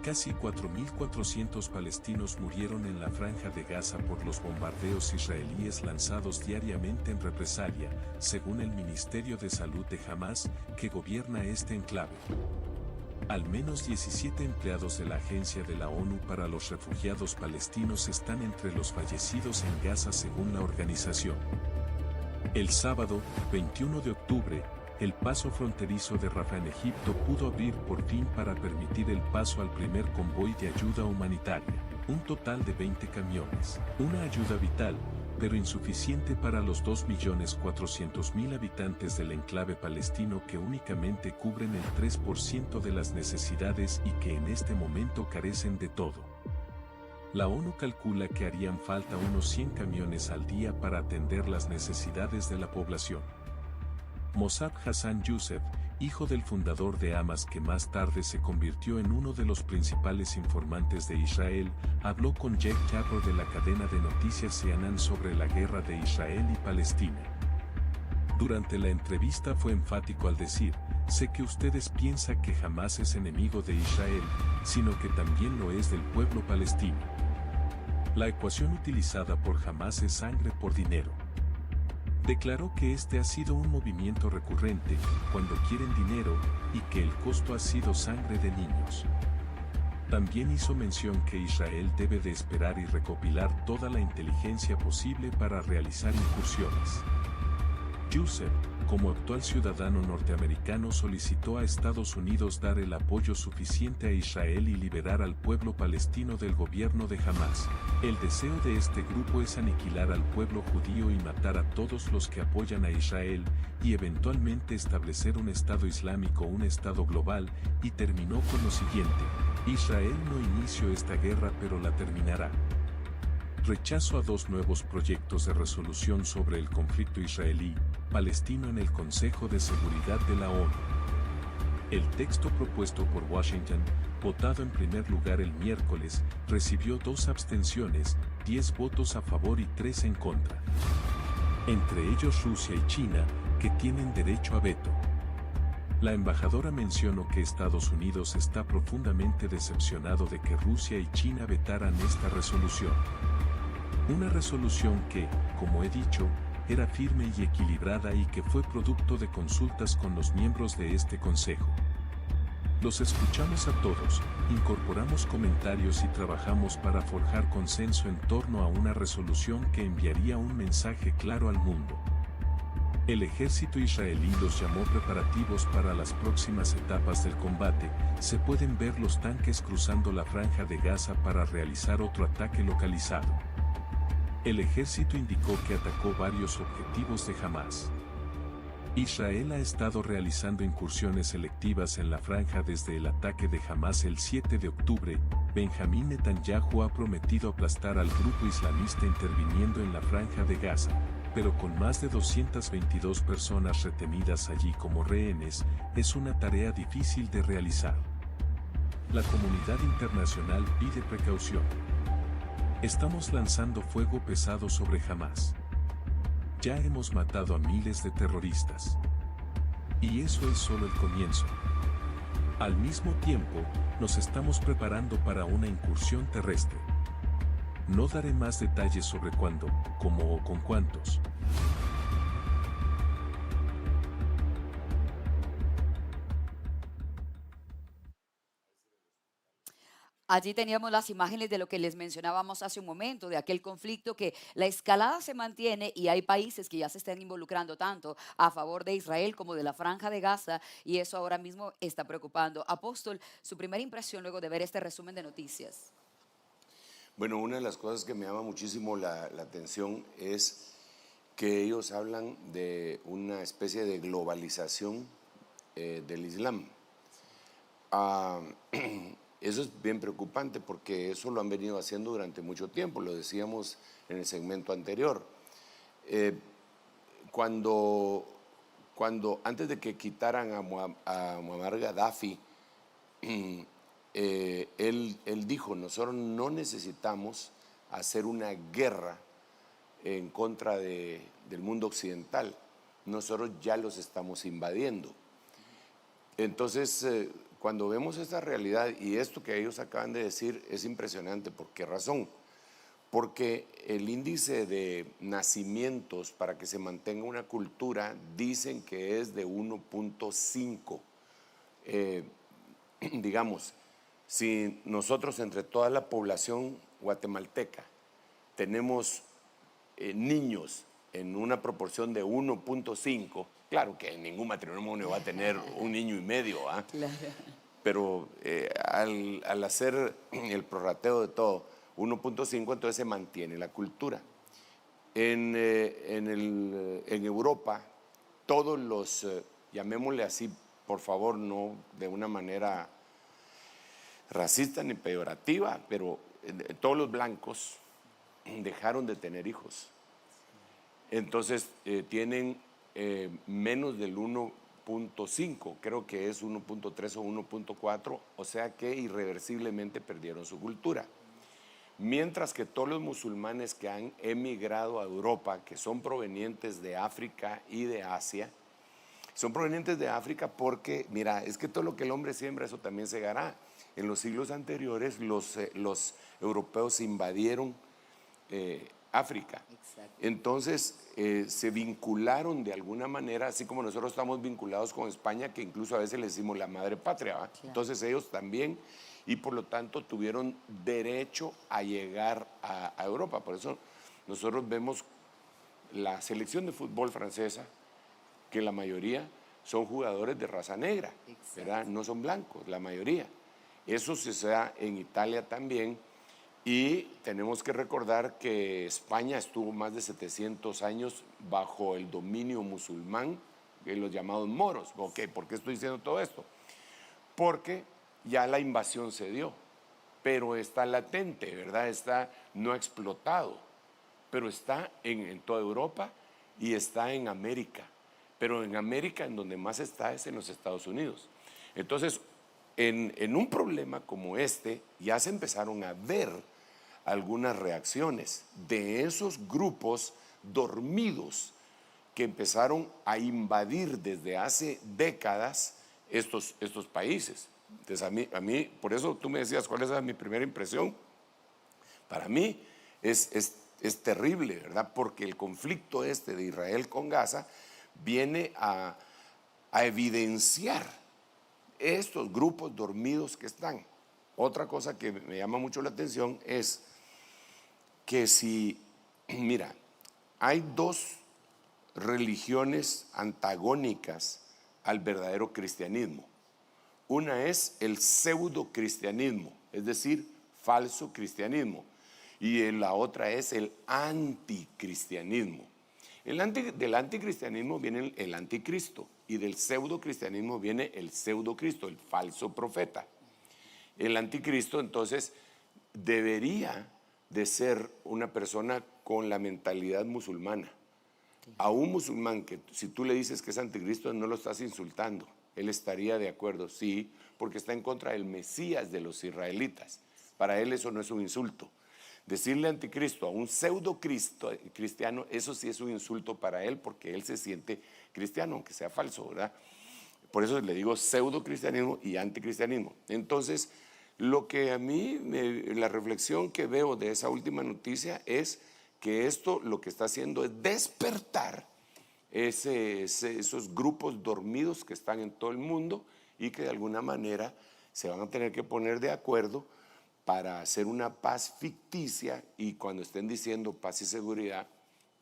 Casi 4.400 palestinos murieron en la franja de Gaza por los bombardeos israelíes lanzados diariamente en represalia, según el Ministerio de Salud de Hamas, que gobierna este enclave. Al menos 17 empleados de la Agencia de la ONU para los Refugiados Palestinos están entre los fallecidos en Gaza, según la organización. El sábado, 21 de octubre, el paso fronterizo de Rafah en Egipto pudo abrir por fin para permitir el paso al primer convoy de ayuda humanitaria, un total de 20 camiones. Una ayuda vital, pero insuficiente para los 2.400.000 habitantes del enclave palestino, que únicamente cubren el 3% de las necesidades y que en este momento carecen de todo. La ONU calcula que harían falta unos 100 camiones al día para atender las necesidades de la población. Mossab Hassan Youssef, hijo del fundador de Hamas, que más tarde se convirtió en uno de los principales informantes de Israel, habló con Jake Tapper de la cadena de noticias CNN sobre la guerra de Israel y Palestina. Durante la entrevista fue enfático al decir: sé que ustedes piensan que Hamas es enemigo de Israel, sino que también lo es del pueblo palestino. La ecuación utilizada por Hamas es sangre por dinero. Declaró que este ha sido un movimiento recurrente cuando quieren dinero y que el costo ha sido sangre de niños. También hizo mención que Israel debe de esperar y recopilar toda la inteligencia posible para realizar incursiones. Youssef, como actual ciudadano norteamericano, solicitó a Estados Unidos dar el apoyo suficiente a Israel y liberar al pueblo palestino del gobierno de Hamas. El deseo de este grupo es aniquilar al pueblo judío y matar a todos los que apoyan a Israel, y eventualmente establecer un Estado islámico, un Estado global, y terminó con lo siguiente: Israel no inició esta guerra, pero la terminará. Rechazo a 2 nuevos proyectos de resolución sobre el conflicto israelí-palestino en el Consejo de Seguridad de la ONU. El texto propuesto por Washington, votado en primer lugar el miércoles, recibió 2 abstenciones, 10 votos a favor y 3 en contra. Entre ellos Rusia y China, que tienen derecho a veto. La embajadora mencionó que Estados Unidos está profundamente decepcionado de que Rusia y China vetaran esta resolución. Una resolución que, como he dicho, era firme y equilibrada y que fue producto de consultas con los miembros de este consejo. Los escuchamos a todos, incorporamos comentarios y trabajamos para forjar consenso en torno a una resolución que enviaría un mensaje claro al mundo. El ejército israelí los llamó preparativos para las próximas etapas del combate. Se pueden ver los tanques cruzando la franja de Gaza para realizar otro ataque localizado. El ejército indicó que atacó varios objetivos de Hamás. Israel ha estado realizando incursiones selectivas en la franja desde el ataque de Hamás el 7 de octubre. Benjamín Netanyahu ha prometido aplastar al grupo islamista interviniendo en la franja de Gaza, pero con más de 222 personas retenidas allí como rehenes, es una tarea difícil de realizar. La comunidad internacional pide precaución. Estamos lanzando fuego pesado sobre Hamás. Ya hemos matado a miles de terroristas. Y eso es solo el comienzo. Al mismo tiempo, nos estamos preparando para una incursión terrestre. No daré más detalles sobre cuándo, cómo o con cuántos. Allí teníamos las imágenes de lo que les mencionábamos hace un momento, de aquel conflicto que la escalada se mantiene y hay países que ya se están involucrando tanto a favor de Israel como de la Franja de Gaza, y eso ahora mismo está preocupando. Apóstol, su primera impresión luego de ver este resumen de noticias. Bueno, una de las cosas que me llama muchísimo la atención es que ellos hablan de una especie de globalización del Islam. Eso es bien preocupante porque eso lo han venido haciendo durante mucho tiempo, lo decíamos en el segmento anterior. Cuando antes de que quitaran a Muammar Gaddafi, él dijo, nosotros no necesitamos hacer una guerra en contra del mundo occidental, nosotros ya los estamos invadiendo. Entonces, cuando vemos esta realidad y esto que ellos acaban de decir es impresionante. ¿Por qué razón? Porque el índice de nacimientos para que se mantenga una cultura dicen que es de 1.5. Digamos, si nosotros entre toda la población guatemalteca tenemos niños en una proporción de 1.5, claro que ningún matrimonio va a tener un niño y medio, ¿eh? Claro. Pero al hacer el prorrateo de todo, 1.5, entonces se mantiene la cultura. En Europa, todos los, llamémosle así, por favor, no de una manera racista ni peyorativa, pero todos los blancos dejaron de tener hijos. Entonces tienen menos del 1.5, creo que es 1.3 o 1.4, o sea que irreversiblemente perdieron su cultura. Mientras que todos los musulmanes que han emigrado a Europa, que son provenientes de África y de Asia, son provenientes de África porque, mira, es que todo lo que el hombre siembra, eso también segará. En los siglos anteriores los europeos invadieron África. Exacto. Entonces se vincularon de alguna manera, así como nosotros estamos vinculados con España, que incluso a veces le decimos la madre patria, ¿va? Claro. Entonces ellos también, y por lo tanto tuvieron derecho a llegar a Europa. Por eso nosotros vemos la selección de fútbol francesa, que la mayoría son jugadores de raza negra, ¿verdad? No son blancos, la mayoría. Eso se da en Italia también. Y tenemos que recordar que España estuvo más de 700 años bajo el dominio musulmán, los llamados moros. Ok, ¿por qué estoy diciendo todo esto? Porque ya la invasión se dio, pero está latente, ¿verdad? Está no explotado, pero está en toda Europa y está en América. Pero en América, en donde más está, es en los Estados Unidos. Entonces, en un problema como este, ya se empezaron a ver algunas reacciones de esos grupos dormidos que empezaron a invadir desde hace décadas estos países. Entonces a mí, por eso tú me decías cuál es mi primera impresión. Para mí es terrible, ¿verdad? Porque el conflicto de Israel con Gaza viene a evidenciar estos grupos dormidos que están. Otra cosa que me llama mucho la atención es que mira, hay dos religiones antagónicas al verdadero cristianismo. Una es el pseudo-cristianismo, es decir, falso cristianismo. Y la otra es el anticristianismo. Del anticristianismo viene el anticristo y del pseudo-cristianismo viene el pseudo-cristo, el falso profeta. El anticristo entonces debería de ser una persona con la mentalidad musulmana. A un musulmán que si tú le dices que es anticristo no lo estás insultando, él estaría de acuerdo, sí, porque está en contra del Mesías de los israelitas. Para él eso no es un insulto. Decirle anticristo a un pseudo cristiano, eso sí es un insulto para él, porque él se siente cristiano, aunque sea falso, ¿verdad? Por eso le digo pseudo cristianismo y anticristianismo. Entonces, lo que a mí, la reflexión que veo de esa última noticia es que esto lo que está haciendo es despertar esos grupos dormidos que están en todo el mundo y que de alguna manera se van a tener que poner de acuerdo para hacer una paz ficticia, y cuando estén diciendo paz y seguridad,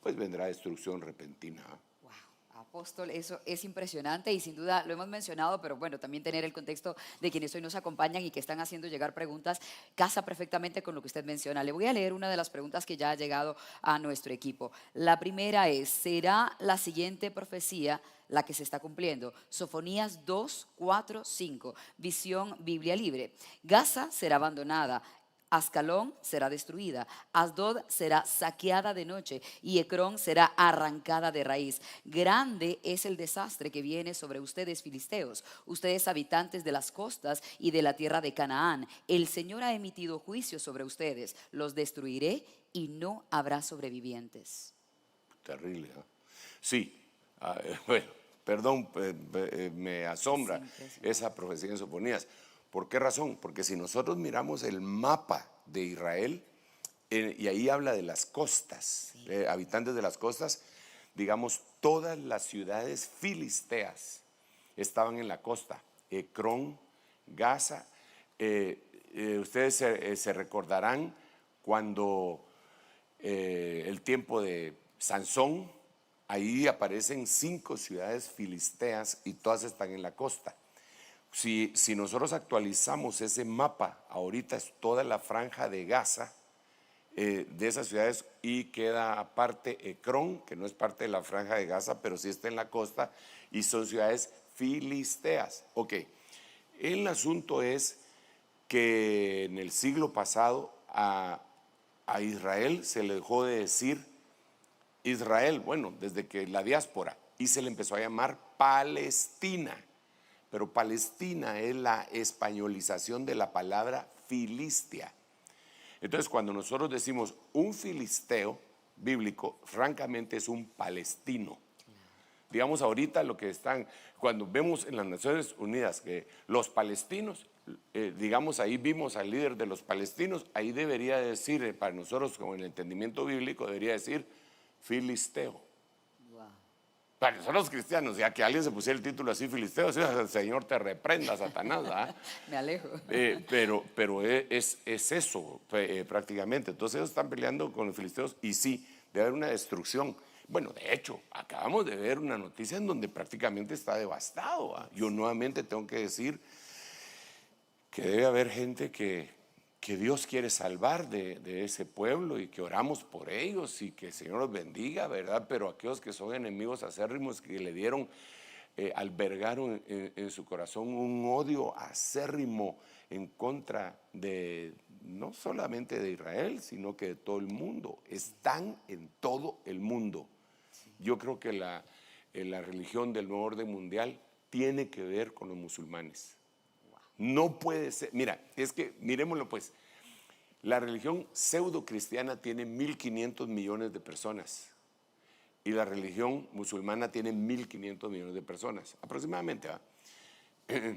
pues vendrá destrucción repentina. Wow, apóstol, eso es impresionante y sin duda lo hemos mencionado, pero bueno, también tener el contexto de quienes hoy nos acompañan y que están haciendo llegar preguntas casa perfectamente con lo que usted menciona. Le voy a leer una de las preguntas que ya ha llegado a nuestro equipo. La primera es, ¿será la siguiente profecía la que se está cumpliendo? Sofonías 2, 4, 5, visión Biblia Libre. Gaza será abandonada, Ascalón será destruida, Asdod será saqueada de noche y Ecrón será arrancada de raíz. Grande es el desastre que viene sobre ustedes, filisteos, ustedes habitantes de las costas y de la tierra de Canaán. El Señor ha emitido juicio sobre ustedes, los destruiré y no habrá sobrevivientes. Terrible, ¿eh? Sí. Bueno, perdón, me asombra esa profecía en Sofonías. ¿Por qué razón? Porque si nosotros miramos el mapa de Israel, y ahí habla de las costas, habitantes de las costas, digamos, todas las ciudades filisteas estaban en la costa. Ecrón, Gaza, ustedes se recordarán cuando el tiempo de Sansón, ahí aparecen 5 ciudades filisteas y todas están en la costa. Si nosotros actualizamos ese mapa, ahorita es toda la franja de Gaza, de esas ciudades, y queda aparte Ecrón, que no es parte de la franja de Gaza, pero sí está en la costa, y son ciudades filisteas. Ok, el asunto es que en el siglo pasado a Israel se le dejó de decir Israel, bueno, desde que la diáspora, y se le empezó a llamar Palestina. Pero Palestina es la españolización de la palabra Filistia. Entonces, cuando nosotros decimos un filisteo bíblico, francamente es un palestino. Digamos, ahorita lo que están, cuando vemos en las Naciones Unidas que los palestinos, digamos, ahí vimos al líder de los palestinos, ahí debería decir, para nosotros con el entendimiento bíblico, debería decir filisteo. Para nosotros los cristianos, ya que alguien se pusiera el título así, filisteo, el Señor te reprenda, Satanás, ¿verdad? Me alejo. Pero es eso prácticamente. Entonces ellos están peleando con los filisteos y sí, debe haber una destrucción. Bueno, de hecho, acabamos de ver una noticia en donde prácticamente está devastado, ¿verdad? Yo nuevamente tengo que decir que debe haber gente que Dios quiere salvar de ese pueblo y que oramos por ellos y que el Señor los bendiga, ¿verdad? Pero aquellos que son enemigos acérrimos, que le dieron, albergaron en su corazón un odio acérrimo en contra de, no solamente de Israel, sino que de todo el mundo. Están en todo el mundo. Yo creo que la religión del nuevo orden mundial tiene que ver con los musulmanes. No puede ser, mira, es que miremoslo pues, la religión pseudo cristiana tiene 1.500 millones de personas y la religión musulmana tiene 1.500 millones de personas, aproximadamente, ¿verdad?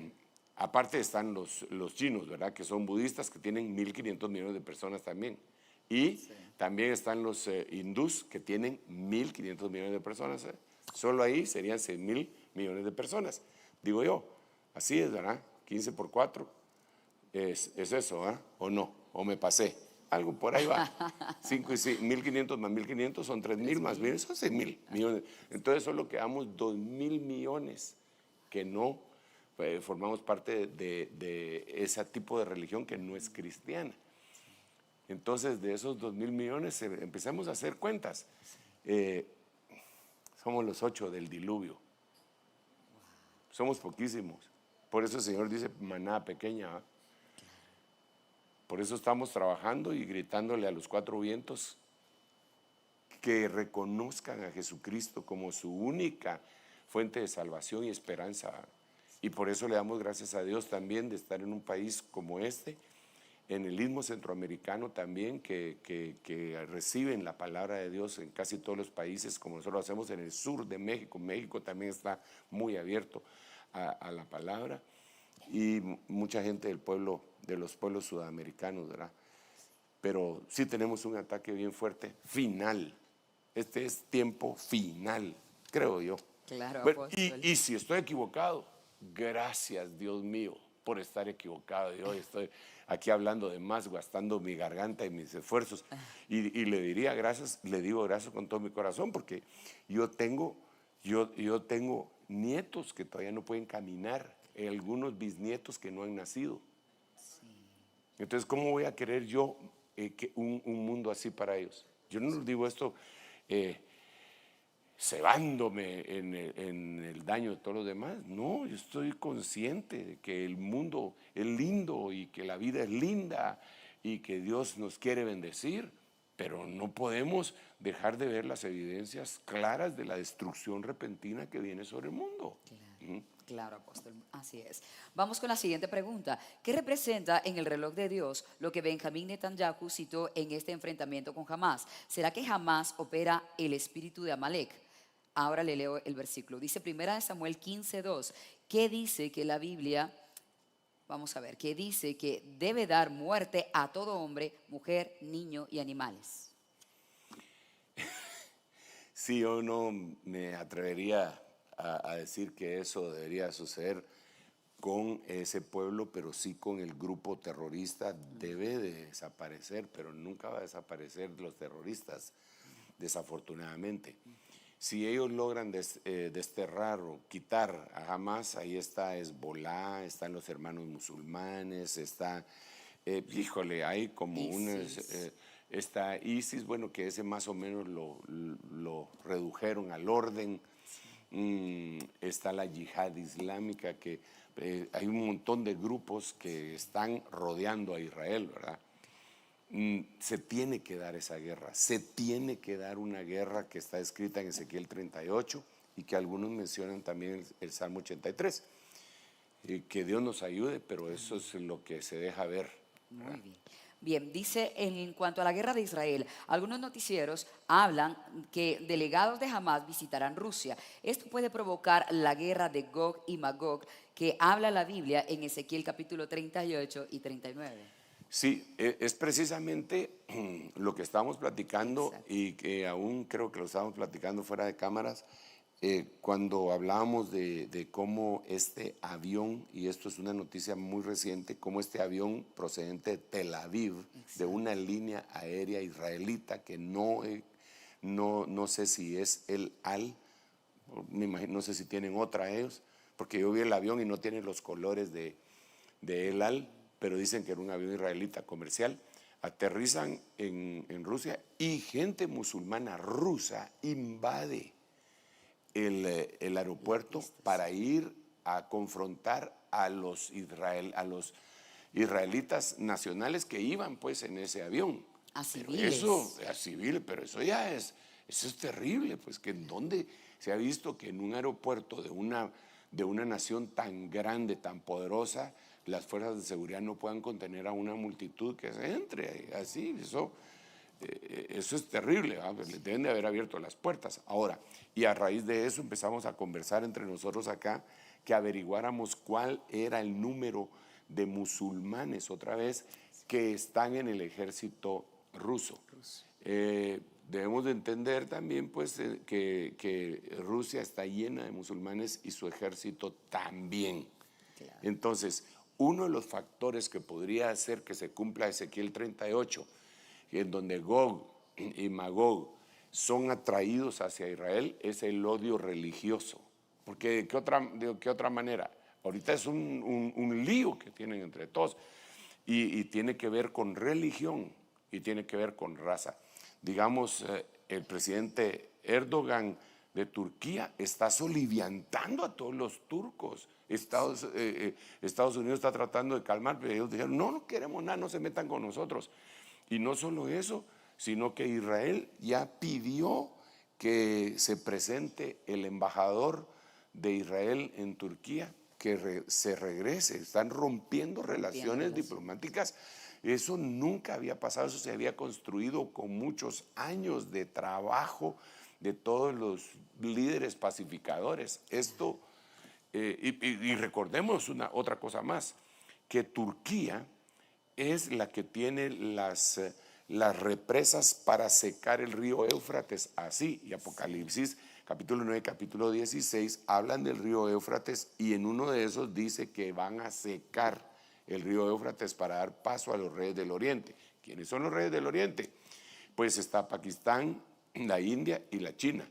Aparte están los chinos, ¿verdad? Que son budistas, que tienen 1.500 millones de personas también. Y también están los hindús, que tienen 1.500 millones de personas. Solo ahí serían 6.000 millones de personas. Digo yo, así es, ¿verdad? 15 por 4 es eso, ¿eh? ¿O no? ¿O me pasé? algo por ahí va. 5 y 6, 1.500 más 1.500 son 3.000 más 1.000, son 6.000 millones. Entonces solo quedamos 2.000 millones que no formamos parte de ese tipo de religión que no es cristiana. Entonces de esos 2.000 millones empezamos a hacer cuentas. Somos los 8 del diluvio. Somos poquísimos. Por eso el Señor dice manada pequeña, ¿va? Por eso estamos trabajando y gritándole a los 4 vientos que reconozcan a Jesucristo como su única fuente de salvación y esperanza. Y por eso le damos gracias a Dios también de estar en un país como este, en el Istmo Centroamericano también, que reciben la palabra de Dios en casi todos los países, como nosotros lo hacemos en el sur de México. México también está muy abierto a la palabra, y mucha gente del pueblo, de los pueblos sudamericanos, ¿verdad? Pero sí tenemos un ataque bien fuerte, final. Este es tiempo final, creo yo. Claro, Bueno, apóstol. y si estoy equivocado, gracias, Dios mío, por estar equivocado. Yo estoy aquí hablando de más, gastando mi garganta y mis esfuerzos. Y le diría gracias, le digo gracias con todo mi corazón, porque yo tengo nietos que todavía no pueden caminar, algunos bisnietos que no han nacido. Entonces, ¿cómo voy a querer yo un mundo así para ellos? Yo no les digo esto cebándome en el daño de todos los demás. No, yo estoy consciente de que el mundo es lindo y que la vida es linda y que Dios nos quiere bendecir, pero no podemos dejar de ver las evidencias claras de la destrucción repentina que viene sobre el mundo. Claro, apóstol, así es. Vamos con la siguiente pregunta. ¿Qué representa en el reloj de Dios lo que Benjamín Netanyahu citó en este enfrentamiento con Hamás? ¿Será que Hamás opera el espíritu de Amalek? Ahora le leo el versículo. Dice 1 Samuel 15:2. ¿Qué dice que la Biblia, vamos a ver, qué dice que debe dar muerte a todo hombre, mujer, niño y animales? Sí, yo no me atrevería a decir que eso debería suceder con ese pueblo, pero sí con el grupo terrorista. Debe de desaparecer, pero nunca va a desaparecer los terroristas, desafortunadamente. Si ellos logran desterrar o quitar a Hamás, ahí está Hezbolá, están los hermanos musulmanes, está, hay como está ISIS, bueno, que ese más o menos lo redujeron al orden. Está la yihad islámica, que hay un montón de grupos que están rodeando a Israel, ¿verdad? Se tiene que dar esa guerra, se tiene que dar una guerra que está escrita en Ezequiel 38 y que algunos mencionan también el Salmo 83. Que Dios nos ayude, pero eso es lo que se deja ver, ¿verdad? Muy bien. Bien, dice en cuanto a la guerra de Israel, algunos noticieros hablan que delegados de Hamás visitarán Rusia. Esto puede provocar la guerra de Gog y Magog que habla la Biblia en Ezequiel capítulo 38 y 39. Sí, es precisamente lo que estábamos platicando. Exacto. Y que aún creo que lo estábamos platicando fuera de cámaras, cuando hablábamos de cómo este avión, y esto es una noticia muy reciente, cómo este avión procedente de Tel Aviv, exacto, de una línea aérea israelita que no sé si es el Al, me imagino, no sé si tienen otra ellos, porque yo vi el avión y no tiene los colores de El Al, pero dicen que era un avión israelita comercial. Aterrizan en Rusia y gente musulmana rusa invade el aeropuerto para ir a confrontar a los israelitas nacionales que iban pues en ese avión. A civiles. A civiles, pero eso es terrible, pues, que en donde se ha visto que en un aeropuerto de una nación tan grande, tan poderosa, las fuerzas de seguridad no puedan contener a una multitud que se entre así. Eso es terrible, ¿verdad? Deben de haber abierto las puertas. Ahora, y a raíz de eso empezamos a conversar entre nosotros acá, que averiguáramos cuál era el número de musulmanes, otra vez, que están en el ejército ruso. Debemos de entender también pues que Rusia está llena de musulmanes y su ejército también. Claro. Entonces, uno de los factores que podría hacer que se cumpla Ezequiel 38 en donde Gog y Magog son atraídos hacia Israel, es el odio religioso. Porque de qué otra manera. Ahorita es un lío que tienen entre todos y tiene que ver con religión y tiene que ver con raza. Digamos, el presidente Erdogan de Turquía está soliviantando a todos los turcos. Estados Unidos está tratando de calmar, pero ellos dijeron, no queremos nada, no se metan con nosotros. Y no solo eso, sino que Israel ya pidió que se presente el embajador de Israel en Turquía, que se regrese. Están rompiendo relaciones diplomáticas. Eso nunca había pasado, eso se había construido con muchos años de trabajo de todos los líderes pacificadores. Esto, y recordemos otra cosa más, que Turquía es la que tiene las represas para secar el río Éufrates, así, y Apocalipsis capítulo 9, capítulo 16, hablan del río Éufrates y en uno de esos dice que van a secar el río Éufrates para dar paso a los reyes del Oriente. ¿Quiénes son los reyes del Oriente? Pues está Pakistán, la India y la China.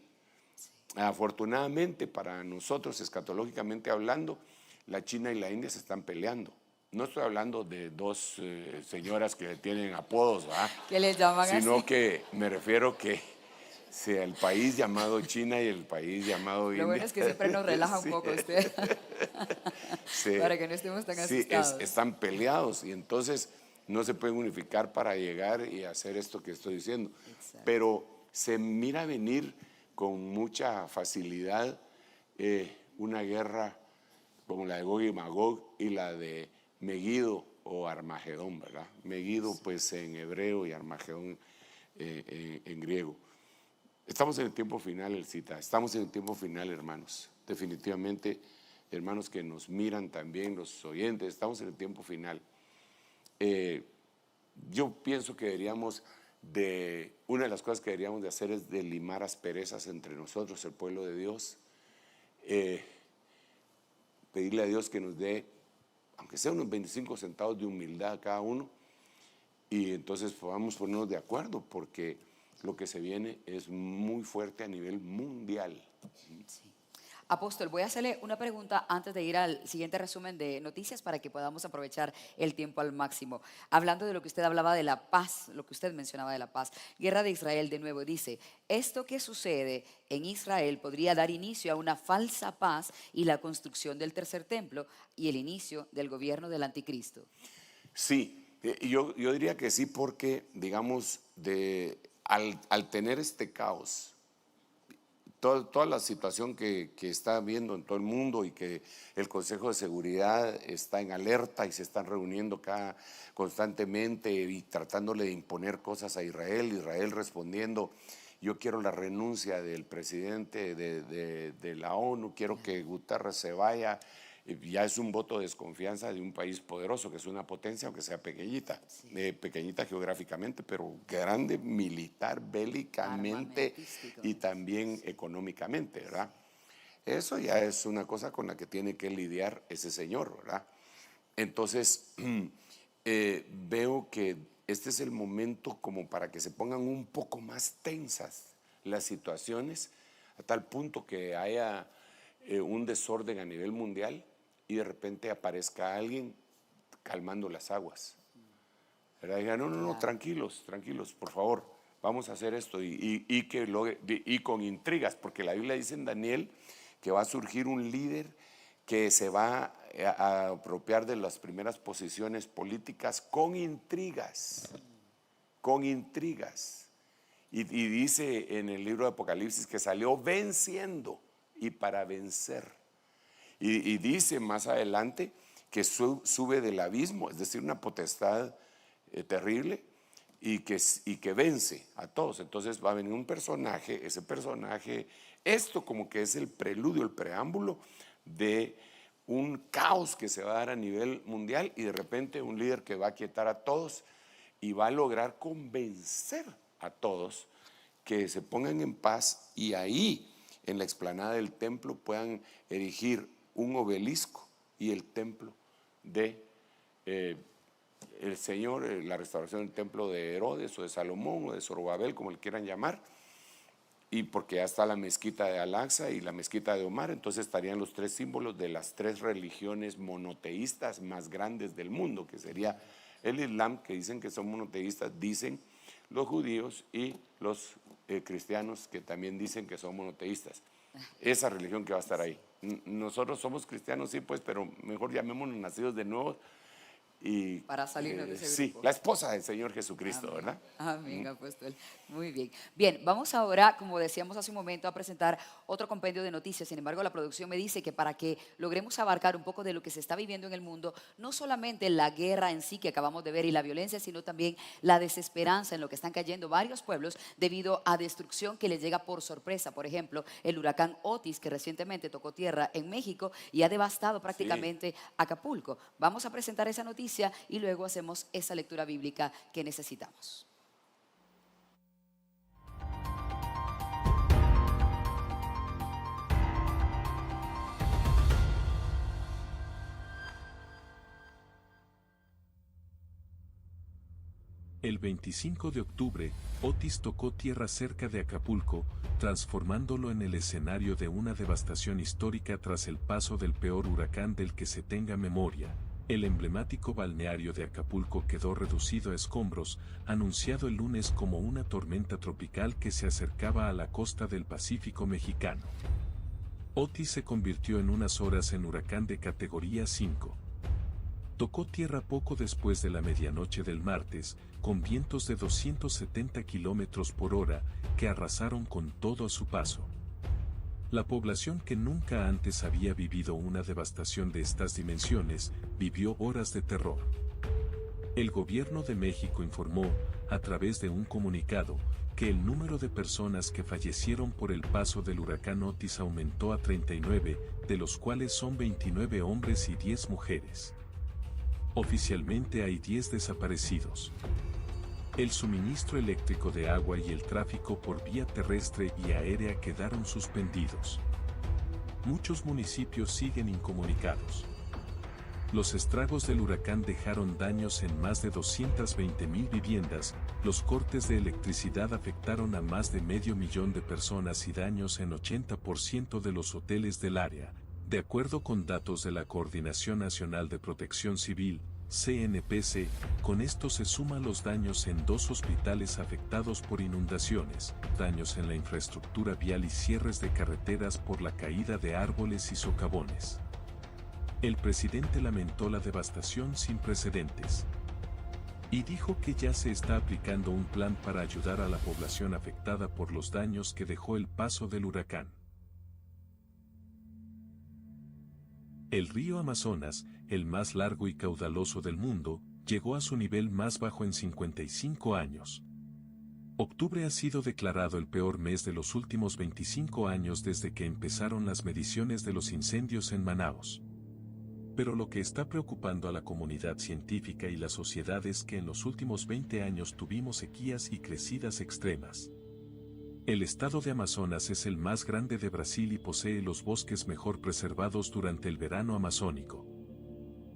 Afortunadamente para nosotros, escatológicamente hablando, la China y la India se están peleando. No estoy hablando de dos señoras que tienen apodos, ¿verdad? ¿Qué les llaman sino así? que me refiero que sea el país llamado China y el país llamado India. Lo bueno es que siempre nos relaja un poco usted. Sí, para que no estemos tan sí, asustados. están peleados y entonces no se pueden unificar para llegar y hacer esto que estoy diciendo. Exacto. Pero se mira venir con mucha facilidad una guerra como la de Gog y Magog y la de Megido o Armagedón, ¿verdad? Megido pues en hebreo y Armagedón en griego. Estamos en el tiempo final, Elcita, estamos en el tiempo final, hermanos. Definitivamente, hermanos que nos miran también, los oyentes, estamos en el tiempo final. Yo pienso que una de las cosas que deberíamos de hacer es de limar asperezas entre nosotros, el pueblo de Dios. Pedirle a Dios que nos dé, aunque sea unos 25 centavos de humildad a cada uno, y entonces podamos ponernos de acuerdo, porque lo que se viene es muy fuerte a nivel mundial. Sí. Apóstol, voy a hacerle una pregunta antes de ir al siguiente resumen de noticias para que podamos aprovechar el tiempo al máximo. Hablando de lo que usted hablaba de la paz, lo que usted mencionaba de la paz, Guerra de Israel de nuevo dice, esto que sucede en Israel podría dar inicio a una falsa paz y la construcción del tercer templo y el inicio del gobierno del anticristo. Sí, yo diría que sí, porque digamos al tener este caos, toda la situación que está viendo en todo el mundo y que el Consejo de Seguridad está en alerta y se están reuniendo constantemente y tratándole de imponer cosas a Israel respondiendo, yo quiero la renuncia del presidente de la ONU, quiero que Guterres se vaya. Ya es un voto de desconfianza de un país poderoso, que es una potencia, aunque sea pequeñita, pequeñita geográficamente, pero grande militar, bélicamente y también económicamente, ¿verdad? Eso ya es una cosa con la que tiene que lidiar ese señor, ¿verdad? Entonces, veo que este es el momento como para que se pongan un poco más tensas las situaciones, a tal punto que haya un desorden a nivel mundial y de repente aparezca alguien calmando las aguas. ¿Verdad? Diga, no, tranquilos, por favor, vamos a hacer esto y con intrigas, porque la Biblia dice en Daniel que va a surgir un líder que se va a apropiar de las primeras posiciones políticas con intrigas. Y dice en el libro de Apocalipsis que salió venciendo y para vencer. Y dice más adelante que sube del abismo, es decir, una potestad terrible y que vence a todos. Entonces va a venir un personaje, ese personaje, esto como que es el preludio, el preámbulo de un caos que se va a dar a nivel mundial y de repente un líder que va a aquietar a todos y va a lograr convencer a todos que se pongan en paz y ahí en la explanada del templo puedan erigir un obelisco y el templo de el Señor, la restauración del templo de Herodes o de Salomón o de Zorobabel, como le quieran llamar, y porque ya está la mezquita de Al-Aqsa y la mezquita de Omar, entonces estarían los tres símbolos de las tres religiones monoteístas más grandes del mundo, que sería el Islam, que dicen que son monoteístas, dicen los judíos, y los cristianos, que también dicen que son monoteístas. Esa religión que va a estar ahí. Nosotros somos cristianos, sí, pues, pero mejor llamémonos nacidos de nuevo. Y, para salirnos de ese sí, grupo. la esposa del Señor Jesucristo, Amén. ¿verdad? Amén, apóstol. Muy bien. Bien, vamos ahora, como decíamos hace un momento, a presentar otro compendio de noticias. Sin embargo, la producción me dice que para que logremos abarcar un poco de lo que se está viviendo en el mundo, no solamente la guerra en sí que acabamos de ver y la violencia, sino también la desesperanza en lo que están cayendo varios pueblos debido a destrucción que les llega por sorpresa. Por ejemplo, el huracán Otis, que recientemente tocó tierra en México y ha devastado prácticamente Acapulco. Vamos a presentar esa noticia y luego hacemos esa lectura bíblica que necesitamos. El 25 de octubre, Otis tocó tierra cerca de Acapulco, transformándolo en el escenario de una devastación histórica tras el paso del peor huracán del que se tenga memoria. El emblemático balneario de Acapulco quedó reducido a escombros, anunciado el lunes como una tormenta tropical que se acercaba a la costa del Pacífico mexicano. Otis se convirtió en unas horas en huracán de categoría 5. Tocó tierra poco después de la medianoche del martes, con vientos de 270 kilómetros por hora, que arrasaron con todo a su paso. La población, que nunca antes había vivido una devastación de estas dimensiones, vivió horas de terror. El gobierno de México informó, a través de un comunicado, que el número de personas que fallecieron por el paso del huracán Otis aumentó a 39, de los cuales son 29 hombres y 10 mujeres. Oficialmente hay 10 desaparecidos. El suministro eléctrico de agua y el tráfico por vía terrestre y aérea quedaron suspendidos. Muchos municipios siguen incomunicados. Los estragos del huracán dejaron daños en más de 220,000 viviendas, los cortes de electricidad afectaron a más de 500,000 de personas y daños en 80% de los hoteles del área, de acuerdo con datos de la Coordinación Nacional de Protección Civil, CNPC. Con esto se suman los daños en 2 hospitales afectados por inundaciones, daños en la infraestructura vial y cierres de carreteras por la caída de árboles y socavones. El presidente lamentó la devastación sin precedentes y dijo que ya se está aplicando un plan para ayudar a la población afectada por los daños que dejó el paso del huracán. El río Amazonas, el más largo y caudaloso del mundo, llegó a su nivel más bajo en 55 años. Octubre ha sido declarado el peor mes de los últimos 25 años desde que empezaron las mediciones de los incendios en Manaos. Pero lo que está preocupando a la comunidad científica y la sociedad es que en los últimos 20 años tuvimos sequías y crecidas extremas. El estado de Amazonas es el más grande de Brasil y posee los bosques mejor preservados durante el verano amazónico.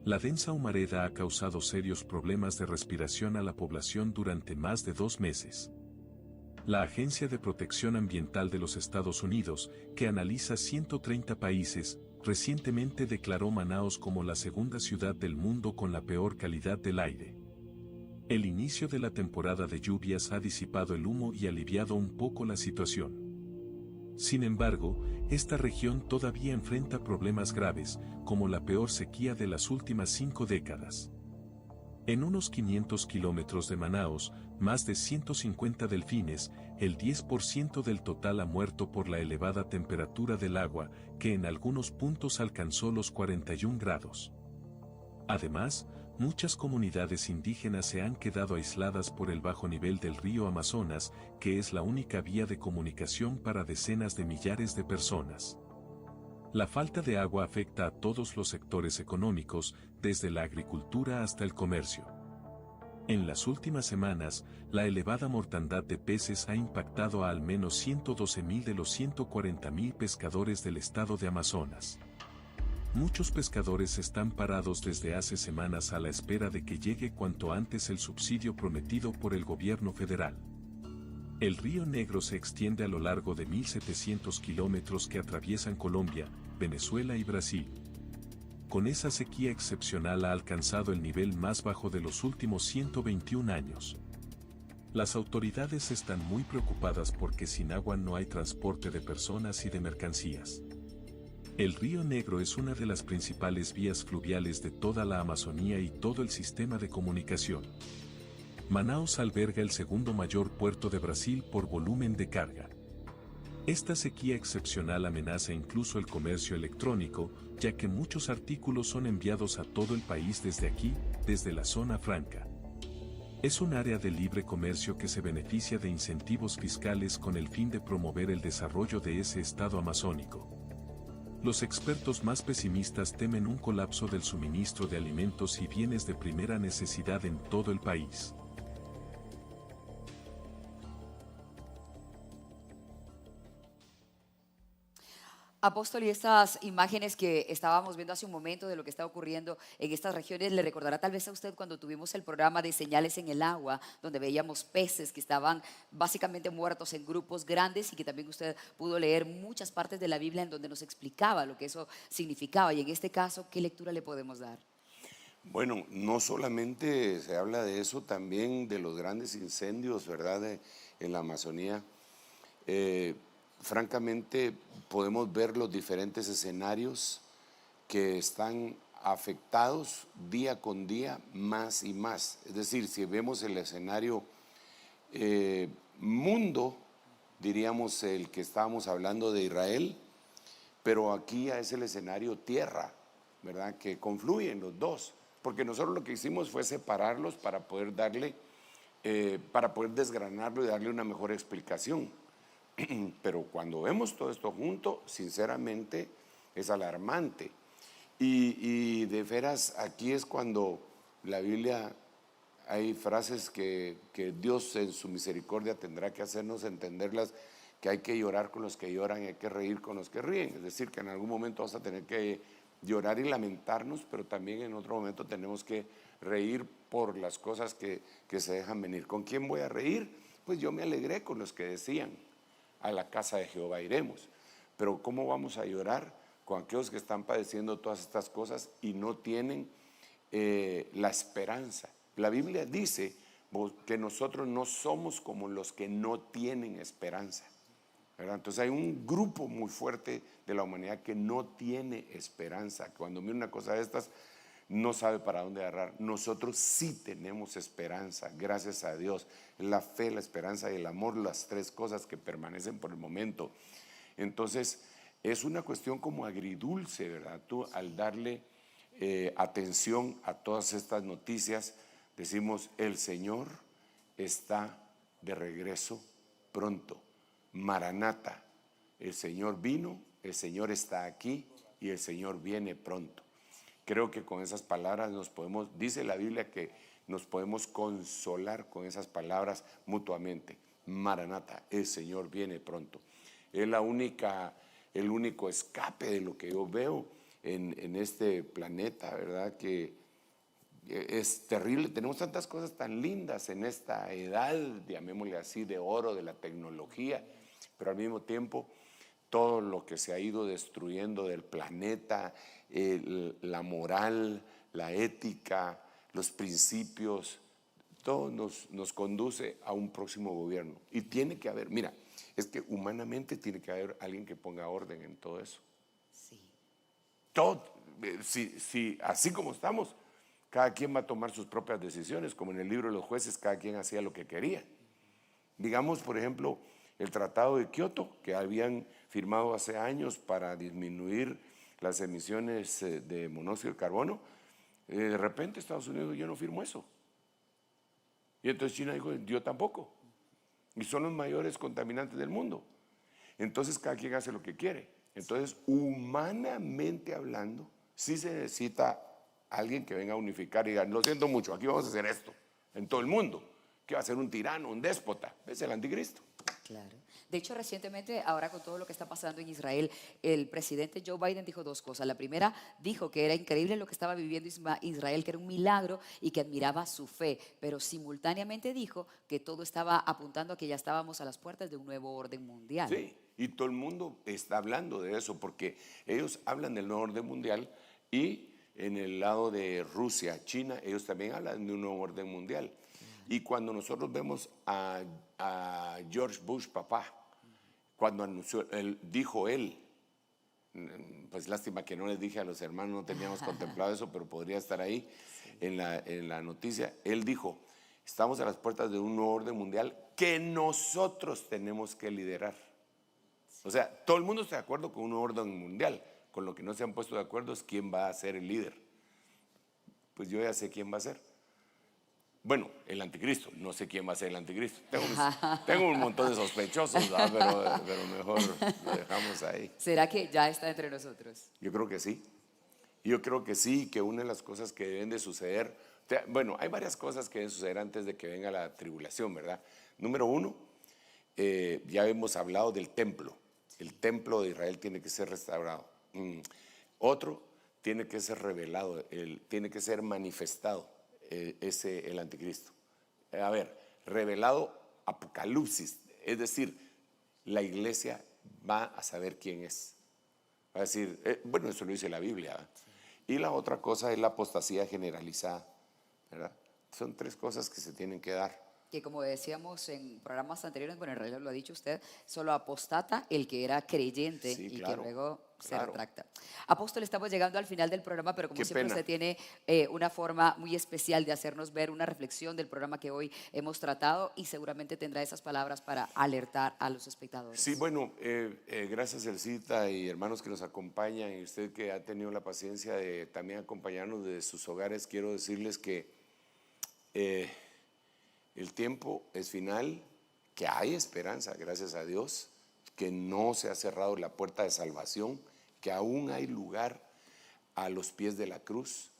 La densa humareda ha causado serios problemas de respiración a la población durante más de 2 meses. La Agencia de Protección Ambiental de los Estados Unidos, que analiza 130 países, recientemente declaró Manaos como la segunda ciudad del mundo con la peor calidad del aire. El inicio de la temporada de lluvias ha disipado el humo y aliviado un poco la situación. Sin embargo, esta región todavía enfrenta problemas graves, como la peor sequía de las últimas 5 décadas. En unos 500 kilómetros de Manaos, más de 150 delfines, el 10% del total ha muerto por la elevada temperatura del agua, que en algunos puntos alcanzó los 41 grados. Además, muchas comunidades indígenas se han quedado aisladas por el bajo nivel del río Amazonas, que es la única vía de comunicación para decenas de millares de personas. La falta de agua afecta a todos los sectores económicos, desde la agricultura hasta el comercio. En las últimas semanas, la elevada mortandad de peces ha impactado a al menos 112,000 de los 140,000 pescadores del estado de Amazonas. muchos pescadores están parados desde hace semanas a la espera de que llegue cuanto antes el subsidio prometido por el gobierno federal. El río Negro se extiende a lo largo de 1.700 kilómetros que atraviesan Colombia, Venezuela y Brasil. Con esa sequía excepcional ha alcanzado el nivel más bajo de los últimos 121 años. Las autoridades están muy preocupadas porque sin agua no hay transporte de personas y de mercancías. El río Negro es una de las principales vías fluviales de toda la Amazonía y todo el sistema de comunicación. Manaus alberga el segundo mayor puerto de Brasil por volumen de carga. Esta sequía excepcional amenaza incluso el comercio electrónico, ya que muchos artículos son enviados a todo el país desde aquí, desde la zona franca. Es un área de libre comercio que se beneficia de incentivos fiscales con el fin de promover el desarrollo de ese estado amazónico. Los expertos más pesimistas temen un colapso del suministro de alimentos y bienes de primera necesidad en todo el país. Apóstol, y estas imágenes que estábamos viendo hace un momento de lo que está ocurriendo en estas regiones, le recordará tal vez a usted cuando tuvimos el programa de Señales en el Agua, donde veíamos peces que estaban básicamente muertos en grupos grandes y que también usted pudo leer muchas partes de la Biblia en donde nos explicaba lo que eso significaba. Y en este caso, ¿qué lectura le podemos dar? Bueno, no solamente se habla de eso, también de los grandes incendios, ¿verdad?, en la Amazonía. Francamente, podemos ver los diferentes escenarios que están afectados día con día más y más. Es decir, si vemos el escenario mundo, diríamos el que estábamos hablando de Israel, pero aquí ya es el escenario tierra, ¿verdad?, que confluyen los dos, porque nosotros lo que hicimos fue separarlos para poder desgranarlo y darle una mejor explicación. Pero cuando vemos todo esto junto, sinceramente es alarmante. Y de veras, aquí es cuando la Biblia, hay frases que Dios en su misericordia tendrá que hacernos entenderlas, que hay que llorar con los que lloran y hay que reír con los que ríen. Es decir, que en algún momento vamos a tener que llorar y lamentarnos, pero también en otro momento tenemos que reír por las cosas que se dejan venir. ¿Con quién voy a reír? Pues yo me alegré con los que decían: a la casa de Jehová iremos. Pero ¿cómo vamos a llorar con aquellos que están padeciendo todas estas cosas y no tienen la esperanza? La Biblia dice que nosotros no somos como los que no tienen esperanza, ¿verdad? Entonces hay un grupo muy fuerte de la humanidad que no tiene esperanza. Cuando mira una cosa de estas, no sabe para dónde agarrar. Nosotros sí tenemos esperanza, gracias a Dios. La fe, la esperanza y el amor, las tres cosas que permanecen por el momento. Entonces, es una cuestión como agridulce, ¿verdad? Tú, al darle atención a todas estas noticias, decimos: el Señor está de regreso pronto. Maranata, el Señor vino, el Señor está aquí y el Señor viene pronto. Creo que con esas palabras dice la Biblia que nos podemos consolar con esas palabras mutuamente. Maranata, el Señor viene pronto. Es el único escape de lo que yo veo en este planeta, ¿verdad? Que es terrible. Tenemos tantas cosas tan lindas en esta edad, llamémosle así, de oro, de la tecnología, pero al mismo tiempo todo lo que se ha ido destruyendo del planeta, la moral, la ética, los principios, todo nos conduce a un próximo gobierno. Y tiene que haber, mira, es que humanamente tiene que haber alguien que ponga orden en todo eso. Sí. Todo, si así como estamos, cada quien va a tomar sus propias decisiones, como en el libro de los jueces, cada quien hacía lo que quería. Digamos, por ejemplo, el Tratado de Kioto, que habían firmado hace años para disminuir las emisiones de monóxido de carbono, de repente Estados Unidos: yo no firmo eso. Y entonces China dijo: yo tampoco. Y son los mayores contaminantes del mundo. Entonces cada quien hace lo que quiere. Entonces, humanamente hablando, sí se necesita alguien que venga a unificar y diga: lo siento mucho, aquí vamos a hacer esto en todo el mundo. ¿Qué va a ser? Un tirano, un déspota. Es el anticristo. Claro. De hecho, recientemente, ahora con todo lo que está pasando en Israel, el presidente Joe Biden dijo dos cosas. La primera, dijo que era increíble lo que estaba viviendo Israel, que era un milagro y que admiraba su fe, pero simultáneamente dijo que todo estaba apuntando a que ya estábamos a las puertas de un nuevo orden mundial. Sí, y todo el mundo está hablando de eso, porque ellos hablan del nuevo orden mundial y en el lado de Rusia, China, ellos también hablan de un nuevo orden mundial. Y cuando nosotros vemos a George Bush, papá, cuando anunció, dijo él, pues lástima que no les dije a los hermanos, no teníamos contemplado eso, pero podría estar ahí en la noticia. Él dijo, estamos a las puertas de un nuevo orden mundial que nosotros tenemos que liderar. O sea, todo el mundo está de acuerdo con un nuevo orden mundial. Con lo que no se han puesto de acuerdo es quién va a ser el líder. Pues yo ya sé quién va a ser. Bueno, el anticristo, no sé quién va a ser el anticristo. Tengo un montón de sospechosos, pero mejor lo dejamos ahí. ¿Será que ya está entre nosotros? Yo creo que sí. Yo creo que sí, que una de las cosas que deben de suceder, bueno, hay varias cosas que deben suceder antes de que venga la tribulación, ¿verdad? Número uno, ya hemos hablado del templo. El templo de Israel tiene que ser restaurado. Otro, tiene que ser revelado, tiene que ser manifestado. El anticristo. A ver, revelado Apocalipsis, es decir, la iglesia va a saber quién es. Va a decir, bueno, eso lo dice la Biblia. ¿Verdad? Y la otra cosa es la apostasía generalizada, ¿verdad? Son tres cosas que se tienen que dar. Que como decíamos en programas anteriores, bueno, en realidad lo ha dicho usted, solo apostata el que era creyente Sí, y claro, que luego se claro. retracta. Apóstol, estamos llegando al final del programa, pero como Qué siempre pena. usted tiene una forma muy especial de hacernos ver una reflexión del programa que hoy hemos tratado y seguramente tendrá esas palabras para alertar a los espectadores. Sí, bueno, gracias Elcita y hermanos que nos acompañan y usted que ha tenido la paciencia de también acompañarnos desde sus hogares, quiero decirles que el tiempo es final, que hay esperanza, gracias a Dios, que no se ha cerrado la puerta de salvación, que aún hay lugar a los pies de la cruz,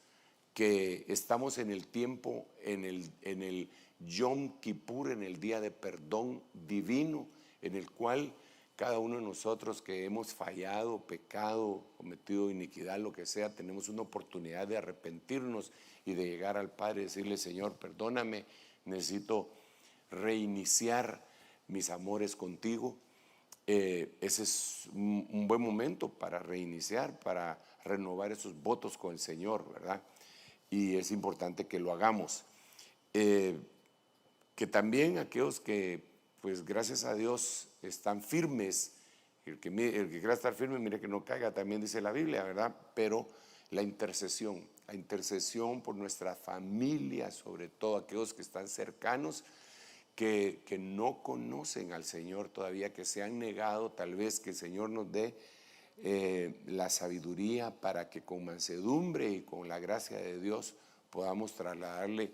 que estamos en el tiempo, en el Yom Kippur, en el día de perdón divino, en el cual cada uno de nosotros que hemos fallado, pecado, cometido iniquidad, lo que sea, tenemos una oportunidad de arrepentirnos y de llegar al Padre y decirle, Señor, perdóname, necesito reiniciar mis amores contigo. Ese es un buen momento para reiniciar, para renovar esos votos con el Señor, ¿verdad? Y es importante que lo hagamos. Que también aquellos que, pues gracias a Dios, están firmes, el que quiera estar firme, mire que no caiga, también dice la Biblia, ¿verdad? Pero la intercesión por nuestra familia, sobre todo aquellos que están cercanos, que no conocen al Señor todavía, que se han negado, tal vez que el Señor nos dé la sabiduría para que con mansedumbre y con la gracia de Dios podamos trasladarle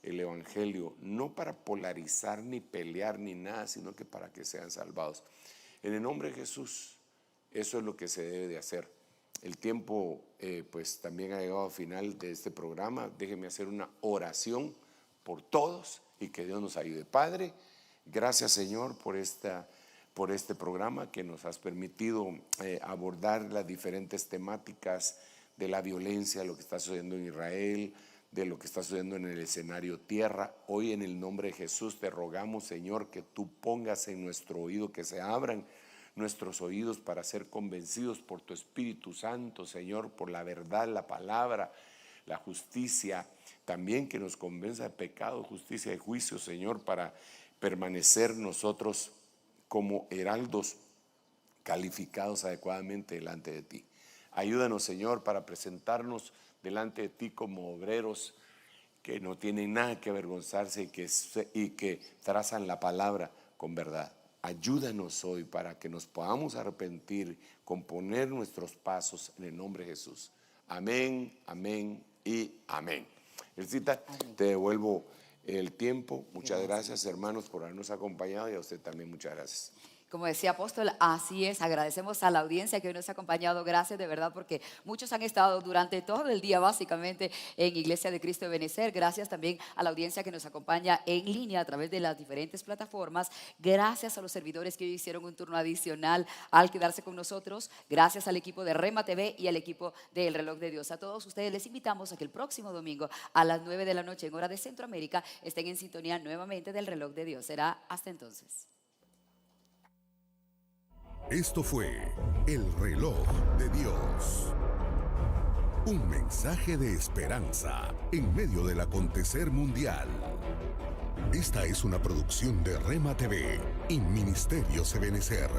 el Evangelio, no para polarizar ni pelear ni nada, sino que para que sean salvados. En el nombre de Jesús, eso es lo que se debe de hacer. El tiempo pues también ha llegado al final de este programa. Déjeme hacer una oración por todos y que Dios nos ayude. Padre, gracias Señor por este programa que nos has permitido abordar las diferentes temáticas de la violencia, lo que está sucediendo en Israel, de lo que está sucediendo en el escenario tierra. Hoy en el nombre de Jesús te rogamos, Señor, que tú pongas en nuestro oído, que se abran nuestros oídos para ser convencidos por tu Espíritu Santo, Señor, por la verdad, la palabra, la justicia, también que nos convenza de pecado, justicia y juicio, Señor, para permanecer nosotros como heraldos calificados adecuadamente delante de ti. Ayúdanos, Señor, para presentarnos delante de ti como obreros que no tienen nada que avergonzarse y que trazan la palabra con verdad. Ayúdanos hoy para que nos podamos arrepentir, componer nuestros pasos en el nombre de Jesús. Amén, amén y amén. Elcita, te devuelvo el tiempo. Muchas gracias, hermanos, por habernos acompañado y a usted también muchas gracias. Como decía Apóstol, así es. Agradecemos a la audiencia que hoy nos ha acompañado. Gracias de verdad, porque muchos han estado durante todo el día básicamente en Iglesia de Cristo de Benecer. Gracias también a la audiencia que nos acompaña en línea a través de las diferentes plataformas. Gracias a los servidores que hoy hicieron un turno adicional al quedarse con nosotros. Gracias al equipo de Rema TV y al equipo de El Reloj de Dios. A todos ustedes les invitamos a que el próximo domingo a las 9 de la noche en hora de Centroamérica estén en sintonía nuevamente del Reloj de Dios. Será hasta entonces. Esto fue El Reloj de Dios. Un mensaje de esperanza en medio del acontecer mundial. Esta es una producción de Rema TV y Ministerios Ebenecer.